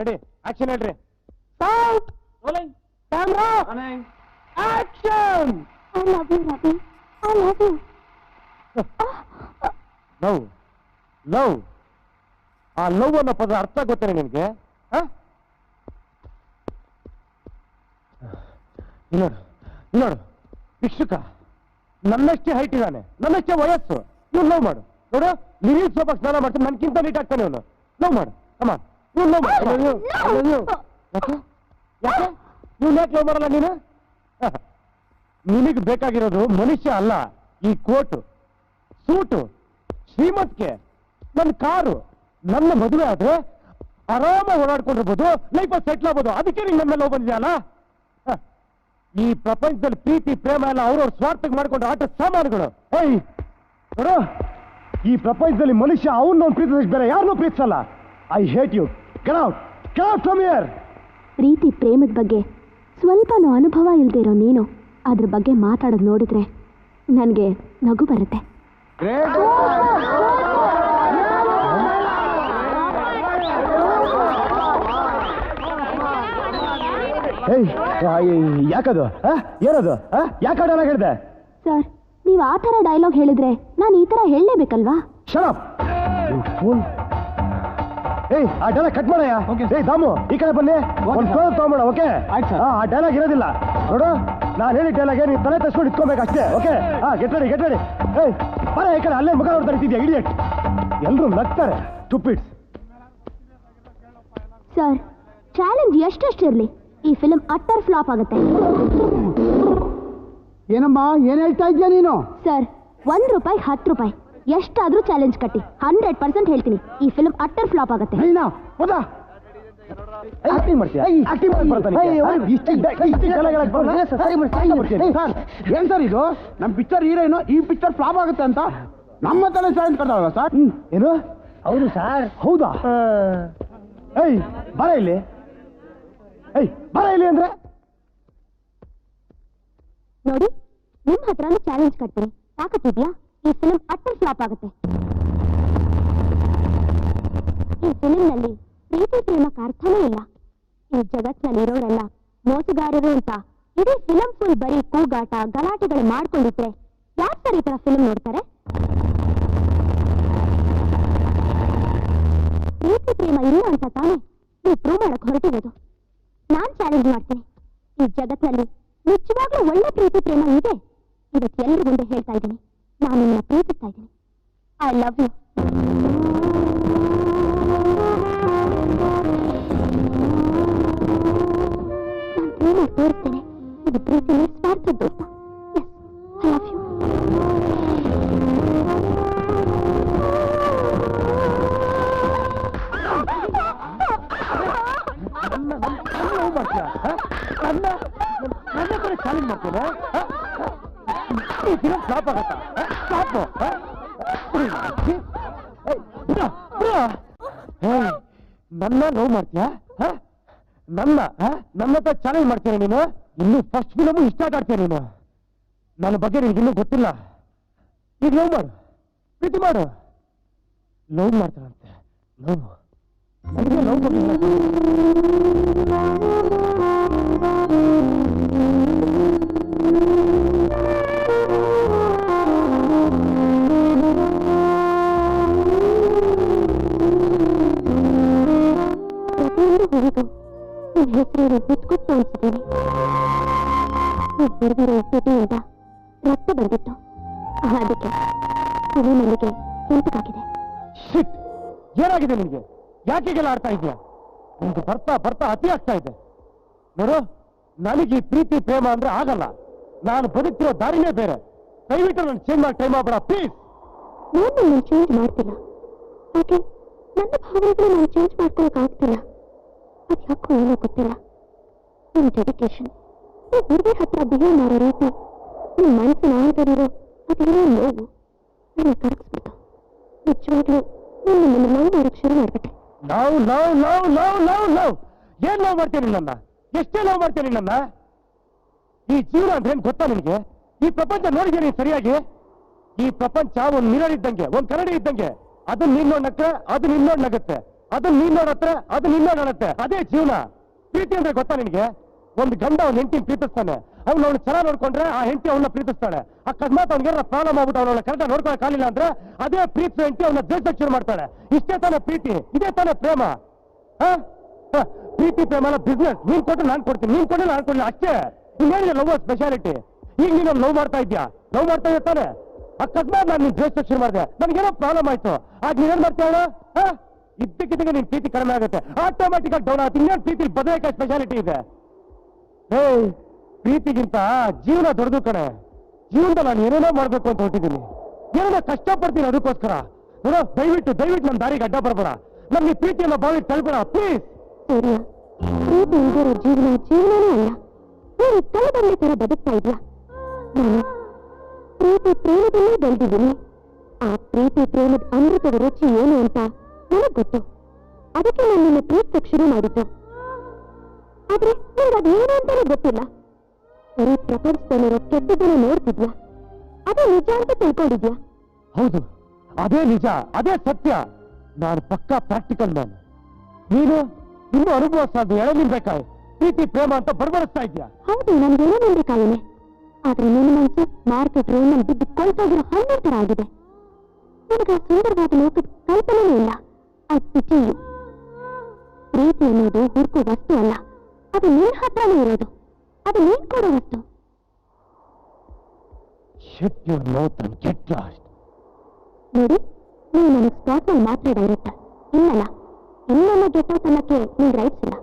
ರೆಡಿ, ಆಕ್ಷನ್ ಹೇಳ್ರಿ. Camera action. ಲವ್ ಲವ್ ಆ ಲವ್ ಅನ್ನೋ ಪದ ಅರ್ಥ ಗೊತ್ತೇನೆ ನಿಮ್ಗೆ? ನೋಡು ನೋಡು, ಭಿಕ್ಷುಕ ನನ್ನಷ್ಟೇ ಹೈಟ್ ಇದ್ದಾನೆ, ನನ್ನಷ್ಟೇ ವಯಸ್ಸು. ಇವ್ನು ಲವ್ ಮಾಡು. ನೋಡು, ನೀನು ಸ್ವಲ್ಪ ಸ್ನಾನ ಮಾಡ್ತೀನಿ, ನನ್ಗಿಂತ ನೀಟ್ ಆಗ್ತಾನೆ ಇವನು. ಲವ್ ಮಾಡು, ಕಮಾನ್. ಇವ್ನು ಲವ್ ಮಾಡು. ಯಾಕೆ ಯಾಕೆ ಇವ್ನು ಯಾಕೆ ಲವ್ ಮಾಡಲ್ಲ ನೀನು? ನಿನಗೆ ಬೇಕಾಗಿರೋದು ಮನುಷ್ಯ ಅಲ್ಲ, ಈ ಕೋಟು, ಸೂಟು, ಶ್ರೀಮಂತಿಕೆ, ನನ್ನ ಕಾರು. ನನ್ನ ಮದುವೆ ಆದ್ರೆ ಆರಾಮ ಓಡಾಡ್ಕೊಂಡಿರ್ಬೋದು, ಲೈಫಲ್ಲಿ ಸೆಟ್ಲ್ ಆಗ್ಬೋದು. ಅದಕ್ಕೆ ನಿಂಗೆ ನನ್ನ ಲವ್ ಬಂದಿದೆಯಲ್ಲ? ಈ ಪ್ರಪಂಚದಲ್ಲಿ ಪ್ರೀತಿ ಪ್ರೇಮ ಎಲ್ಲ ಅವ್ರವ್ರ ಸ್ವಾರ್ಥಕ್ಕೆ ಮಾಡ್ಕೊಂಡು ಆಟ ಸಾಮಾನುಗಳು. ನೋಡು, ಈ ಪ್ರಪಂಚದಲ್ಲಿ ಮನುಷ್ಯ ಅವನ್ನೊಂದು ಪ್ರೀತಿಸೋಷ್ಟು ಬೇರೆ ಯಾರನ್ನೂ ಪ್ರೀತಿಸಲ್ಲ. I hate you. Get out, get out from here. ಪ್ರೀತಿ ಪ್ರೇಮದ ಬಗ್ಗೆ ಸ್ವಲ್ಪನೂ ಅನುಭವ ಇಲ್ಲದೆ ಇರೋ ನೀನು ಅದ್ರ ಬಗ್ಗೆ ಮಾತಾಡೋದು ನೋಡಿದ್ರೆ ನನಗೆ ನಗು ಬರುತ್ತೆ. ಯಾಕದು? ಏನದು? ಯಾಕೆ ಡೈಲಾಗ್ ಹೇಳಿದೆ? ಸರ್, ನೀವು ಆ ಥರ ಡೈಲಾಗ್ ಹೇಳಿದ್ರೆ ನಾನು ಈ ಥರ ಹೇಳಲೇಬೇಕಲ್ವಾ? Shut up. ಆ ಡೈಲಾಗ್ ಕಟ್ ಮಾಡಯ್ಯ. ದಾಮು, ಈ ಕಡೆ ಬನ್ನಿ, ಒಂದು ಫೋನ್ ತಗೊಂಬೇಡ. ಓಕೆ? ಆ ಡೈಲಾಗ್ ಇರೋದಿಲ್ಲ. ನೋಡು, ನಾನು ಹೇಳಿ ಡೈಲಾಗ್ ನೀವು ತಲೆ ತಸ್ಕೊಂಡು ಇಟ್ಕೊಬೇಕು ಅಷ್ಟೇ. Okay? Get ready, get ready. ಬರ ಈ ಕಡೆ, ಅಲ್ಲೇ ಮುಖ ನೋಡ್ತಾ ಇರ್ತಿದ್ಯಾ ಇಡಿಯಟ್. ಎಲ್ಲರೂ ನಗ್ತಾರೆ. ಸ್ಟುಪಿಡ್ಸ್. ಸರ್, ಚಾಲೆಂಜ್ ಎಷ್ಟೆಷ್ಟಿರಲಿ, ಈ ಫಿಲ್ಮ್ ಅಟ್ಟರ್ ಫ್ಲಾಪ್ ಆಗುತ್ತೆ. ಏನಮ್ಮ, ಏನ್ ಹೇಳ್ತಾ ಇದ್ಯಾ ನೀನು? ಸರ್, ₹1 ₹10 ಎಷ್ಟಾದ್ರೂ ಚಾಲೆಂಜ್ ಕಟ್ಟಿ, 100% ಹೇಳ್ತೀನಿ, ಈ ಫಿಲ್ಮ್ ಅಟ್ಟರ್ ಫ್ಲಾಪ್ ಆಗುತ್ತೆ. ಆಕ್ಟಿಂಗ್ ಮಾಡ್ತೀಯಾ? ಆಕ್ಟಿಂಗ್ ಏನ್ ಸರ್ ಇದು? ನಮ್ ಪಿಕ್ಚರ್ ಹೀರೋಯಿನ್ ಈ ಪಿಕ್ಚರ್ ಫ್ಲಾಪ್ ಆಗುತ್ತೆ ಅಂತ ನಮ್ಮ ತಲೆ ಚಾಲೆಂಜ್ ಕಟ್ಟಾಗ ಸರ್? ಏನು? ಹೌದು ಸರ್. ಹೌದಾ? ಬರ ಇಲ್ಲಿ. ಬರ ಇಲ್ಲಿ ಅಂದ್ರೆ ನೋಡಿ, ನಿಮ್ ಹತ್ರನೂ ಚಾಲೆಂಜ್ ಕಟ್ತೀನಿ, ತಾಕತ್ತಿದ್ಯಾ? ಈ ಫಿಲ್ಮ್ ಅಟ್ಟರ್ ಫ್ಲಾಪ್ ಆಗುತ್ತೆ. ಈ ಫಿಲ್ಮ್ನಲ್ಲಿ ಪ್ರೀತಿ ಪ್ರೇಮಕ್ಕೆ ಅರ್ಥನೇ ಇಲ್ಲ. ಈ ಜಗತ್ನಲ್ಲಿರೋರೆಲ್ಲ ಮೋಸಗಾರರು ಅಂತ ಇಡೀ ಫಿಲ್ಮ್ ಫುಲ್ ಬರೀ ಕೂಗಾಟ ಗಲಾಟೆಗಳು ಮಾಡ್ಕೊಂಡಿದ್ರೆ ಯಾಕೆ ಸರ್ ಈ ತರ ಫಿಲ್ಮ್ ನೋಡ್ತಾರೆ? ಪ್ರೀತಿ ಪ್ರೇಮ ಇಲ್ಲ ಅಂತ ತಾನೇ ನೀವು ಪ್ರೂವ್ ಮಾಡಕ್ ಹೊರಟಿರೋದು. ನಾನ್ ಚಾಲೆಂಜ್ ಮಾಡ್ತೀನಿ, ಈ ಜಗತ್ನಲ್ಲಿ ನಿಜವಾಗ್ಲೂ ಒಳ್ಳೆ ಪ್ರೀತಿ ಪ್ರೇಮ ಇದೆ. ಇವತ್ತು ಎಲ್ಲರ ಮುಂದೆ ಹೇಳ್ತಾ ಇದ್ದೀನಿ, ನಾನು ನಿಮ್ಮನ್ನ ಪ್ರೀತಿಸ್ತಾ ಇದ್ದೀನಿ. I love you. ನಾನು ಪ್ರೇಮ ತೋರಿಸ್ತೇನೆ, ಇದು ಪ್ರೀತಿ ನಿಸ್ವಾರ್ಥದ್ದು ಅಂತ. Yes, I love you. Challenge ಮಾಡ್ತೇನೆ. ಫ್ಲಾಪ್ ಆಗತ್ತಾ? ಫ್ಲಾಪ್. ನನ್ನ ನೋವು ಮಾಡ್ತೀಯಾ? ನನ್ನ ಹತ್ರ ಚಾಲೆಂಜ್ ಮಾಡ್ತೀಯ ನೀನು? ಇನ್ನು ಫಸ್ಟ್ ಫಿಲಮು ಇಷ್ಟ ಆಡ್ತೀಯ ನೀನು? ನನ್ನ ಬಗ್ಗೆ ನಿನಗಿನ್ನೂ ಗೊತ್ತಿಲ್ಲ. ಈಗ ಲವ್ ಮಾಡು, ಪ್ರೀತಿ ಮಾಡು. ಲವ್ ಮಾಡ್ತಾರಂತೆ. ಲವ್ ಲವ್ ಕೊಟ್ಟಿಲ್ಲ. ಪ್ರತಿಯೊಂದು ಹುಡುಗ ನಿನ್ನ ಹೆಸರು ಬಿಟ್ಕೊಟ್ಟು ಅನ್ಸಿದ್ದೀನಿ. ನೀವು ಬರೆದಿರೋ ತುಟಿಯಿಂದ ರಕ್ತ ಬಂದಿತ್ತು, ಅದಕ್ಕೆ ಅದು ನನಗೆ ಕೆಂಪಗಾಗಿದೆ. ಏನಾಗಿದೆ ನಿನ್ಗೆ? ಯಾಕೆಗೆಲ್ಲ ಆಡ್ತಾ ಇದೆಯಾ? ನಿಮ್ಗೆ ಬರ್ತಾ ಬರ್ತಾ ಅತಿ ಆಗ್ತಾ ಇದೆ. ನೋಡು, ನನಗೆ ಈ ಪ್ರೀತಿ ಪ್ರೇಮ ಅಂದ್ರೆ ಆಗಲ್ಲ. ನಾನು ಬದುಕ್ತಿರೋ ದಾರಿನೇ ಬೇರೆ. ದಯವಿಟ್ಟು ನಾನು ಚೇಂಜ್ ಮಾಡಿ ಟೈಮ್ ಆಗ್ಬೇಡ ಪ್ಲೀಸ್. ನಾನು ಚೇಂಜ್ ಮಾಡ್ತಿಲ್ಲ, ಯಾಕೆ ನನ್ನ ಭಾವನೆಗಳು ನಾನು ಚೇಂಜ್ ಮಾಡ್ಕೊಳಕ್ ಆಗ್ತಿಲ್ಲ. ಅದು ಯಾಕೋ ಏನೋ ಗೊತ್ತಿಲ್ಲ. ನಿಮ್ ಡೆಡಿಕೇಶನ್, ನೀವು ಹುಡುಗಿ ಹತ್ರ ಬಿಹೇವ್ ಮಾಡೋ ರೀತಿ, ನಿಮ್ ಮನಸ್ಸಿನ ಆಂತರಿರೋ ಅದೇನೋ ನೋವು ನನಗೆ ಕರಗಿಸ್ಬಿಟ್ಟು ನಿಜವಾಗ್ಲೂ ನಾನು ನಿಮ್ಮನ್ನು ಲವ್ ಮಾಡಕ್ ಶುರು ಮಾಡ್ಬಿಟ್ಟೆ. Love love love love love love ಏನ್ ಲವ್ ಮಾಡ್ತೇನೆ ನನ್ನ? ಎಷ್ಟೇ ಲವ್ ಮಾಡ್ತೇನೆ ನನ್ನ? ಈ ಜೀವನ ಅಂದ್ರೆ ಏನ್ ಗೊತ್ತಾ ನಿನಗೆ? ಈ ಪ್ರಪಂಚ ನೋಡಿದ್ಯಾ ನೀನ್ ಸರಿಯಾಗಿ? ಈ ಪ್ರಪಂಚ ಒಂದ್ ಮಿರರ್ ಇದ್ದಂಗೆ, ಒಂದ್ ಕನ್ನಡಿ ಇದ್ದಂಗೆ. ಅದನ್ನ ನೀನ್ ನೋಡ್ ನಕ್ರೆ ಅದು ನಿನ್ ನೋಡ್ ನಗುತ್ತೆ, ಅದನ್ನ ನೀನ್ ನೋಡತ್ರೆ ಅದು ನಿನ್ ನೋಡತ್ತೆ. ಅದೇ ಜೀವನ. ಪ್ರೀತಿ ಅಂದ್ರೆ ಗೊತ್ತಾ ನಿನಗೆ? ಒಂದು ಗಂಡ ಅವ್ನ ಹೆಂಡತಿನ ಪ್ರೀತಿಸ್ತಾನೆ, ಅವ್ನು ಅವಳು ಚೆನ್ನಾಗಿ ನೋಡ್ಕೊಂಡ್ರೆ ಆ ಹೆಂಡತಿ ಅವನ್ನ ಪ್ರೀತಿಸ್ತಾಳೆ. ಅಕಸ್ಮಾತ್ ಅವ್ನಿಗೆ ಪ್ರಾಬ್ಲಮ್ ಆಗ್ಬಿಟ್ಟು ಅವಳ ಕರೆಕ್ಟ್ ನೋಡ್ಕೊಳಕ್ ಆಗಿಲ್ಲ ಅಂದ್ರೆ ಅದೇ ಪ್ರೀತಿ ಹೆಂಡತಿ ಅವನ್ನ ದ್ವೇಷಕ್ಕೆ ಶುರು ಮಾಡ್ತಾಳೆ. ಇಷ್ಟೇ ತಾನೇ ಪ್ರೀತಿ, ಇದೇ ತಾನೇ ಪ್ರೇಮ. ಪ್ರೀತಿ ಪ್ರೇಮ ಅಲ್ಲ ಬಿಸ್ನೆಸ್. ನೀನ್ ಕೊಟ್ಟು ನಾನ್ ಕೊಡ್ತೀನಿ, ನೀನ್ ಕೊಟ್ಟು ನಾನ್ ಕೊಡ್ಲಿ, ಅಷ್ಟೇ. ಇನ್ನೇನಿದೆ ಲವ್ ಸ್ಪೆಷಾಲಿಟಿ? ಈಗ ನೀನು ಲವ್ ಮಾಡ್ತಾ ಇದ್ಯಾ, ಲವ್ ಮಾಡ್ತಾ ಇರ್ತಾನೆ. ಅಕಸ್ಮಾತ್ ನಾನು ನಿನ್ ದ್ವೇಷಕ್ಕೆ ಶುರು ಮಾಡಿದೆ, ನನಗೇನೋ ಪ್ರಾಬ್ಲಮ್ ಆಯ್ತು, ಆಗ ನೀನೇನ್ ಮಾಡ್ತೀಯ? ಇದ್ದಕ್ಕಿದ್ದಂಗೆ ನಿನ್ ಪ್ರೀತಿ ಕಡಿಮೆ ಆಗುತ್ತೆ, ಆಟೋಮ್ಯಾಟಿಕ್ ಆಗಿ ಡೌನ್ ಆಗುತ್ತೆ. ಇನ್ನೇನು ಪ್ರೀತಿ ಬದಲಾಯಿಕ ಸ್ಪೆಷಾಲಿಟಿ ಇದೆ? ಪ್ರೀತಿಗಿಂತ ಜೀವನ ದೊಡ್ಡದು ಕಣೆ. ಜೀವನದಲ್ಲಿ ನಾನು ಏನೇನೋ ಮಾಡ್ಬೇಕು ಅಂತ ಹೊಟ್ಟಿದ್ದೀನಿ, ಏನೇನೋ ಕಷ್ಟಪಡ್ತೀನಿ. ಅದಕ್ಕೋಸ್ಕರ ನೋಡೋ, ದಯವಿಟ್ಟು ದಯವಿಟ್ಟು ನನ್ನ ದಾರಿಗೆ ಅಡ್ಡ ಬರ್ಬೇಡ. ನಮ್ಗೆ ಪ್ರೀತಿಯನ್ನ ಬಾವಿ ತಳ್ಬೇಡ ಪ್ಲೀಸ್. ಸೂರ್ಯ, ಪ್ರೀತಿ ಇಲ್ದಿರೋ ಜೀವನ ಜೀವನನೇ ಅಲ್ಲ. ನೀನು ತಲೆಬಂಡೆ ತರ ಬದುಕ್ತಾ ಇದ್ಯಾ? ನಾನು ಪ್ರೀತಿ ಪ್ರೇಮದಲ್ಲೇ ಬೆಳೆದಿದ್ದೀನಿ. ಆ ಪ್ರೀತಿ ಪ್ರೇಮದ ಅಮೃತದ ರುಚಿ ಏನು ಅಂತ ನನಗ್ ಗೊತ್ತು. ಅದಕ್ಕೆ ನಾನು ನಿನ್ನ ಪ್ರೀತಿಸಕ್ ಶುರು ಮಾಡಿದ್ದು. ಆದ್ರೆ ನಿಮ್ಗೆ ಅದೇನು ಅಂತಾನೆ ಗೊತ್ತಿಲ್ಲ. ಬರೀ ಪ್ರಪಂಚದಲ್ಲಿರೋ ಕೆಟ್ಟದನ್ನ ನೋಡ್ತಿದ್ಯಾ? ಅದೇ ನಿಜ ಅಂತ ತಿಳ್ಕೊಂಡಿದ್ಯಾ? ಹೌದು, ಅದೇ ನಿಜ, ಅದೇ ಸತ್ಯ. ನಾನು ಪಕ್ಕಾ ಪ್ರಾಕ್ಟಿಕಲ್ ಮ್ಯಾನ್. ನೀನು ಇನ್ನೂ ಅನುಭವಿಸೋದು ಎಳೆದಿರ್ಬೇಕಾಯ್ ಪ್ರೀತಿ ಪ್ರೇಮ ಅಂತ ಬಡಬಡಿಸ್ತಾ ಇದ್ಯಾ? ಹೌದು, ನನ್ಗೆ ಏನಬೇಕಾಗಿನೆ. ಆದ್ರೆ ನಿನ್ನ ಮನಸ್ಸು ಮಾರ್ಕೆಟ್ ರೋಡ್ನಲ್ಲಿ ಬಿದ್ದು ಕೊಳ್ತಾಗಿರೋ ಹಣ್ಣು ತರ ಆಗಿದೆ. ನಿನಗೆ ಸುಂದರವಾದ ಲೋಕದ ಕಲ್ಪನೆಯೂ ಇಲ್ಲ. ಅತ್ತಿಯು ಪ್ರೀತಿ ಅನ್ನೋದು ಹುಡುಕೋ ವಸ್ತು ಅಲ್ಲ, ಅದು ನಿನ್ನ ಹತ್ರನೇ ಇರೋದು. ಅದು ನೀನ್ ಕೊಡೋ ವಸ್ತು. Shut your mouth and get lost. ನೋಡಿ, ನೀವು ನನಗೆ ಸ್ಪಾಟ್ನಲ್ಲಿ ಮಾತ್ರ ಡೈರೆಕ್ಟ್, ಇನ್ನಲ್ಲ ಇನ್ನೊಮ್ಮೆ ಗೆಟ್ ಅನ್ನಕ್ಕೆ ನಿಮ್ಗೆ ರೈಟ್ಸ್ ಇಲ್ಲ.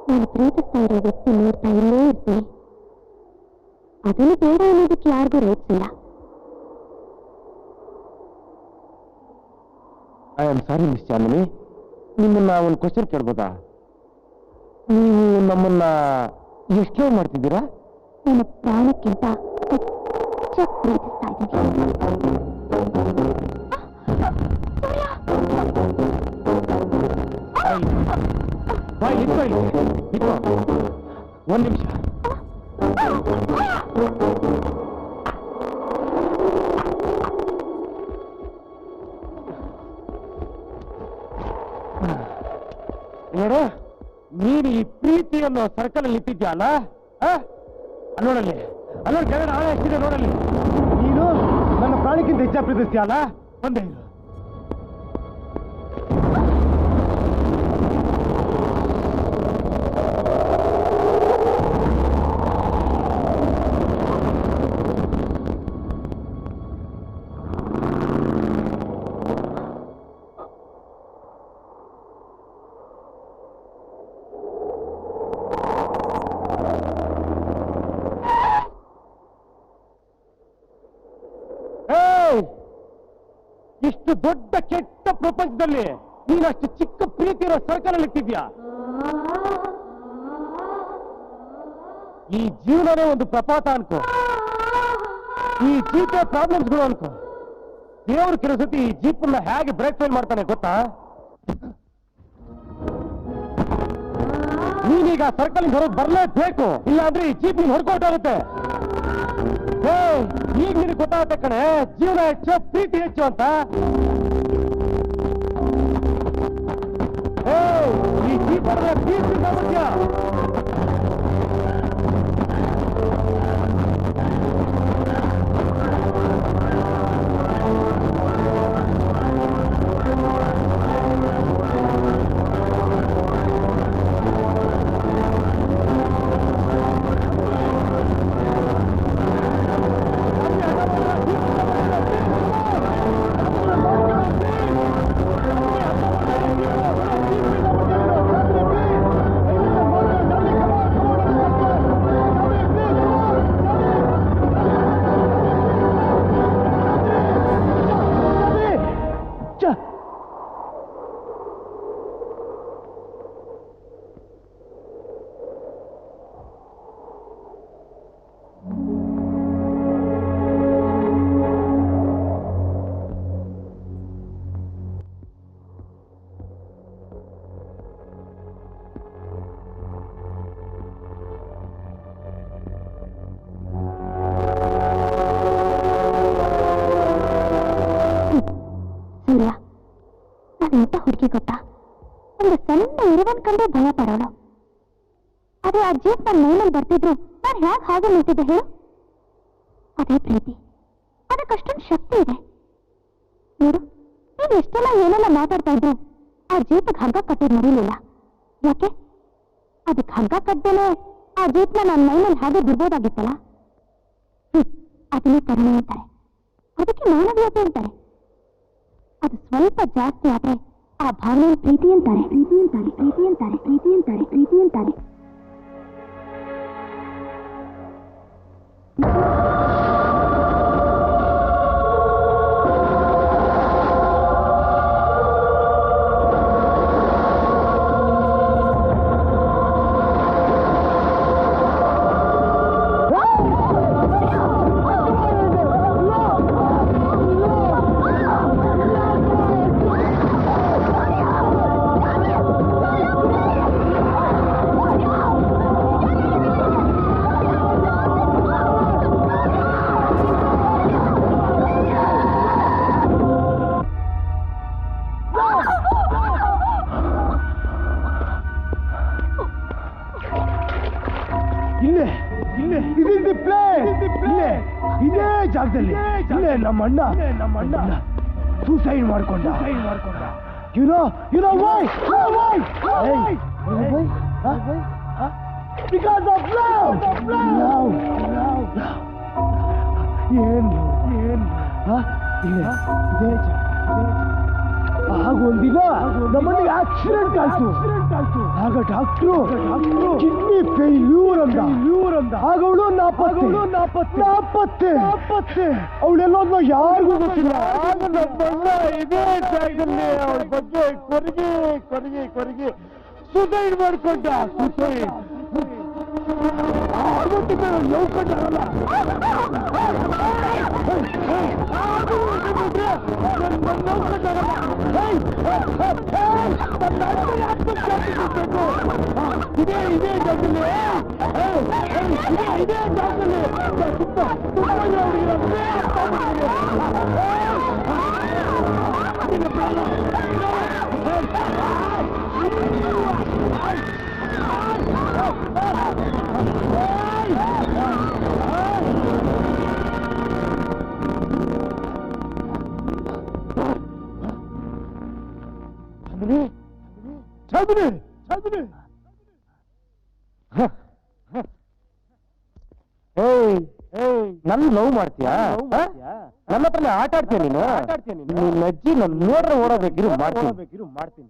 ನಾನು ಪ್ರೀತಿಸ್ತಾ ಇರೋ ವ್ಯಕ್ತಿ ನೋಡ್ತಾ ಇಲ್ಲೇ ಇರ್ತೀನಿ. ಅದನ್ನು ಬೇಡ ಅನ್ನೋದಕ್ಕೆ ಯಾರಿಗೂ ರೈಟ್ಸ್ ಇಲ್ಲ. I am sorry miss Chandini, ನಿಮ್ಮನ್ನ ಒಂದು ಕ್ವಶನ್ ಕೇಳ್ಬೋದಾ? ನೀವು ನಮ್ಮನ್ನ ಎಷ್ಟು ಲವ್ ಮಾಡ್ತಿದ್ದೀರಾ? ನನ್ನ ಪ್ರಾಣಕ್ಕಿಂತ ಹೆಚ್ಚು ಪ್ರೀತಿಸ್ತಾ ಇದ್ದೀನಿ. ಒಂದು ನಿಮಿಷ. ನೋಡು, ನೀನು ಈ ಪ್ರೀತಿ ಅನ್ನೋ ಸರ್ಕಲ್ ಅಲ್ಲಿ ಇಟ್ಟಿದ್ಯಲ್ಲ, ನೋಡಲ್ಲಿ ಅಲ್ಲೋ ಕೆಳಗಡೆ ಆಳ ಎಷ್ಟಿದೆ ನೋಡಲ್ಲಿ. ನೀನು ನನ್ನ ಪ್ರಾಣಕ್ಕಿಂತ ಹೆಚ್ಚಾಗಿ ಪ್ರೀತಿಸ್ತೀಯಲ್ಲ, ಒಂದೇ ಇದು. ಇಷ್ಟು ದೊಡ್ಡ ಕೆಟ್ಟ ಪ್ರಪಂಚದಲ್ಲಿ ನೀನಷ್ಟು ಚಿಕ್ಕ ಪ್ರೀತಿ ಇರೋ ಸರ್ಕಲ್ ಅಲ್ಲಿ ಇಟ್ಟಿದ್ಯಾ? ಈ ಜೀವನನೇ ಒಂದು ಪ್ರಪಾತ ಅನ್ಕೋ, ಈ ಜೀಪೇ ಪ್ರಾಬ್ಲಮ್ಸ್ಗಳು ಅನ್ಕೋ. ದೇವ್ರ ಕೆಲವು ಸತಿ ಈ ಜೀಪನ್ನ ಹೇಗೆ ಬ್ರೇಕ್ ಫೇಲ್ ಮಾಡ್ತಾನೆ ಗೊತ್ತಾ? ನೀನೀಗ ಸರ್ಕಲ್ ಹೊರಗೆ ಬರಲೇಬೇಕು, ಇಲ್ಲ ಅಂದ್ರೆ ಈ ಜೀಪ್ ನಿನ್ ಹೊರಕೋಟಾಗುತ್ತೆ. ಈಗ ನಿನಗೆ ಗೊತ್ತಾಗುತ್ತೆ ಕಣೆ, ಜೀವನ ಹೆಚ್ಚು ಪ್ರೀತಿ ಹೆಚ್ಚು ಅಂತ. ಈ ದೀಪದ ಪ್ರೀತಿ ಸಾಮರ್ಥ್ಯ ಹುಡುಗಿ ಗೊತ್ತಾ, ಒಂದು ಸಣ್ಣ ಇರುವನ್ ಕಂಡು ಭಯ ಪಡೋಳು. ಅದೇ ಆ ಜೀಪ್ ನನ್ನ ಮೈನಲ್ಲಿ ಬರ್ತಿದ್ರು ನಾನು ಹೇಗೆ ಹಾಗೆ ನಿಂತಿದ್ದೆ ಹೇಳು? ಅದೇ ಪ್ರೀತಿ, ಅದಕ್ಕಷ್ಟೊಂದು ಶಕ್ತಿ ಇದೆ ನೋಡು. ನೀನು ಎಷ್ಟೆಲ್ಲ ಏನೆಲ್ಲ ಮಾತಾಡ್ತಾ ಇದ್ರು ಆ ಜೀಪಿಗೆ ಹಗ್ಗ ಕಟ್ಟೋದು ಮರೀಲಿಲ್ಲ. ಯಾಕೆ? ಅದಕ್ಕೆ ಹಗ್ಗ ಕಟ್ಟದೇನೆ ಆ ಜೀಪ್ನ ನನ್ನ ಮೈನಲ್ಲಿ ಹಾಗೆ ಬಿಡ್ಬೋದಾಗಿತ್ತಲ್ಲ. ಅದನ್ನೇ ಕರುಣೆ ಅಂತಾರೆ, ಅದಕ್ಕೆ ಮಾನವೀಯತೆ ಅಂತಾರೆ. ಅದು ಸ್ವಲ್ಪ ಜಾಸ್ತಿ ಆದ್ರೆ ಆ ಭಾವನೆ ಪ್ರೀತಿ ಅಂತಾರೆ, ಪ್ರೀತಿ ಅಂತಾರೆ, ಪ್ರೀತಿ ಅಂತಾರೆ, ಪ್ರೀತಿ ಅಂತಾರೆ, ಪ್ರೀತಿ ಅಂತಾರೆ. ನಮ್ಮಣ್ಣ ಸೂಸೈಡ್ ಮಾಡ್ಕೊಂಡ. ಆಗೊಂದಿನ ನಮ್ಮನಿಗೆ ಆಕ್ಸಿಡೆಂಟ್ ಆಯ್ತು. ಆಗ ಡಾಕ್ಟ್ರು ಕಿಡ್ನಿ ಫೇಲ್ಯೂರ್ ಅಂದ. ಆಗ ಅವಳು ನಾಪತ್ತೆ. ಅವಳೆಲ್ಲೋ ಯಾರಿಗೂ ಗೊತ್ತಿಲ್ಲ. ಆಗ ನಮ್ಮಣ್ಣ ಇದೇ ಜಾಗದಲ್ಲಿ ಅವಳ ಬಗ್ಗೆ ಕೊರಗಿ ಸುಸೈಡ್ ಮಾಡ್ಕೊಂಡ. ಸುಸೈಡ್ ನೋಡ್ಕೊಂಡಾರಲ್ಲ. ಇದೇ ಜಾಗದಲ್ಲಿ ನನ್ನ ಲವ್ ಮಾಡ್ತೀಯಾ? ನನ್ನ ಹತ್ರ ಆಟ ಆಡ್ತೀಯ ನೀನು? ನಿನ್ನ ಅಜ್ಜಿ ನನ್ನ ನೋಡ್ರೆ ಓಡೋಬೇಕಿರು ಮಾಡ್ತೀನಿ.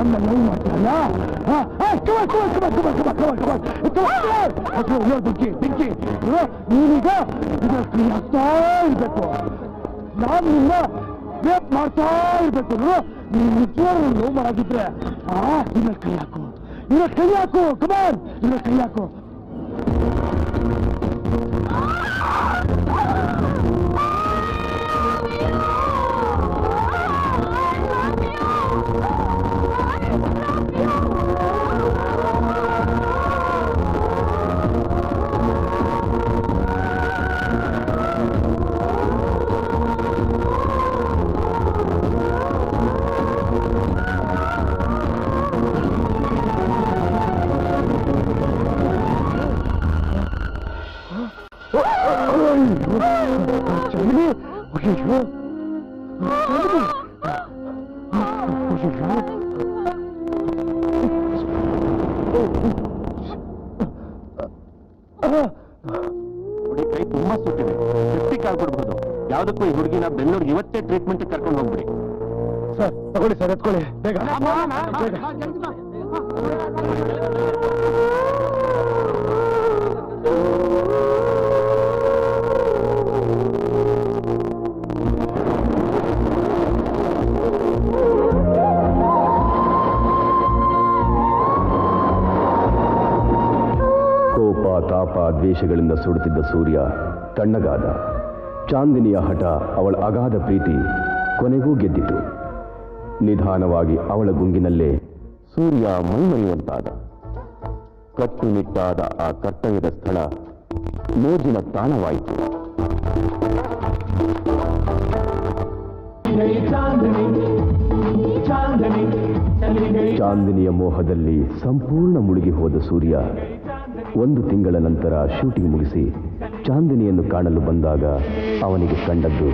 ನನ್ನ ಲವ್ ಮಾಡ್ತೀಯಲ್ಲ ಬೆಂಕಿ ನೀನೀಗ ಇದರ ಕೈ ಹಾಕ್ತಾ ಇರ್ಬೇಕು. ನಾನು ನಿನ್ನ ರೇಪ್ ಮಾಡ್ತಾ ಇರ್ಬೇಕು. ನೀನು ನಿಜವಾಗ್ಲೂ ಲವ್ ಮಾಡಾಗಿದ್ರೆ ಇದರ ಕೈ ಹಾಕು, ಇದರ ಕೈ ಹಾಕು, ಕಮಾನ್, ಇದರ ಕೈ ಹಾಕು. ಹುಡುಗಿ ಕೈ ತುಂಬಾ ಸುಟ್ಟಿದೆ, ಸೆಪ್ಟಿಕ್ ಆಗ್ಬಿಡ್ಬೋದು. ಯಾವ್ದಕ್ಕೂ ಈ ಹುಡುಗಿನ ಬೆಂಗಳೂರಿಗೆ ಇವತ್ತೇ ಟ್ರೀಟ್ಮೆಂಟ್ ಕರ್ಕೊಂಡು ಹೋಗ್ಬಿಡಿ. ಸರ್ ತಗೊಳ್ಳಿ ಸರ್, ಎತ್ಕೊಳ್ಳಿ ಬೇಗ. ಕೋಪ, ತಾಪ, ದ್ವೇಷಗಳಿಂದ ಸುಡುತ್ತಿದ್ದ ಸೂರ್ಯ ತಣ್ಣಗಾದ. ಚಾಂದಿನಿಯ ಹಠ, ಅವಳ ಅಗಾಧ ಪ್ರೀತಿ ಕೊನೆಗೂ ಗೆದ್ದಿತು. ನಿಧಾನವಾಗಿ ಅವಳ ಗುಂಗಿನಲ್ಲೇ ಸೂರ್ಯ ಮೈಮರೆಯುವಂತಾದ. ಕಟ್ಟುನಿಟ್ಟಾದ ಆ ಕರ್ತವ್ಯದ ಸ್ಥಳ ಮೋಜಿನ ತಾಣವಾಯಿತು. ಚಾಂದಿನಿಯ ಮೋಹದಲ್ಲಿ ಸಂಪೂರ್ಣ ಮುಳುಗಿ ಹೋದ ಸೂರ್ಯ 1 ತಿಂಗಳ ನಂತರ ಶೂಟಿಂಗ್ ಮುಗಿಸಿ ಚಾಂದಿನಿಯನ್ನು ಕಾಣಲು ಬಂದಾಗ ಅವನಿಗೆ ಕಂಡದ್ದು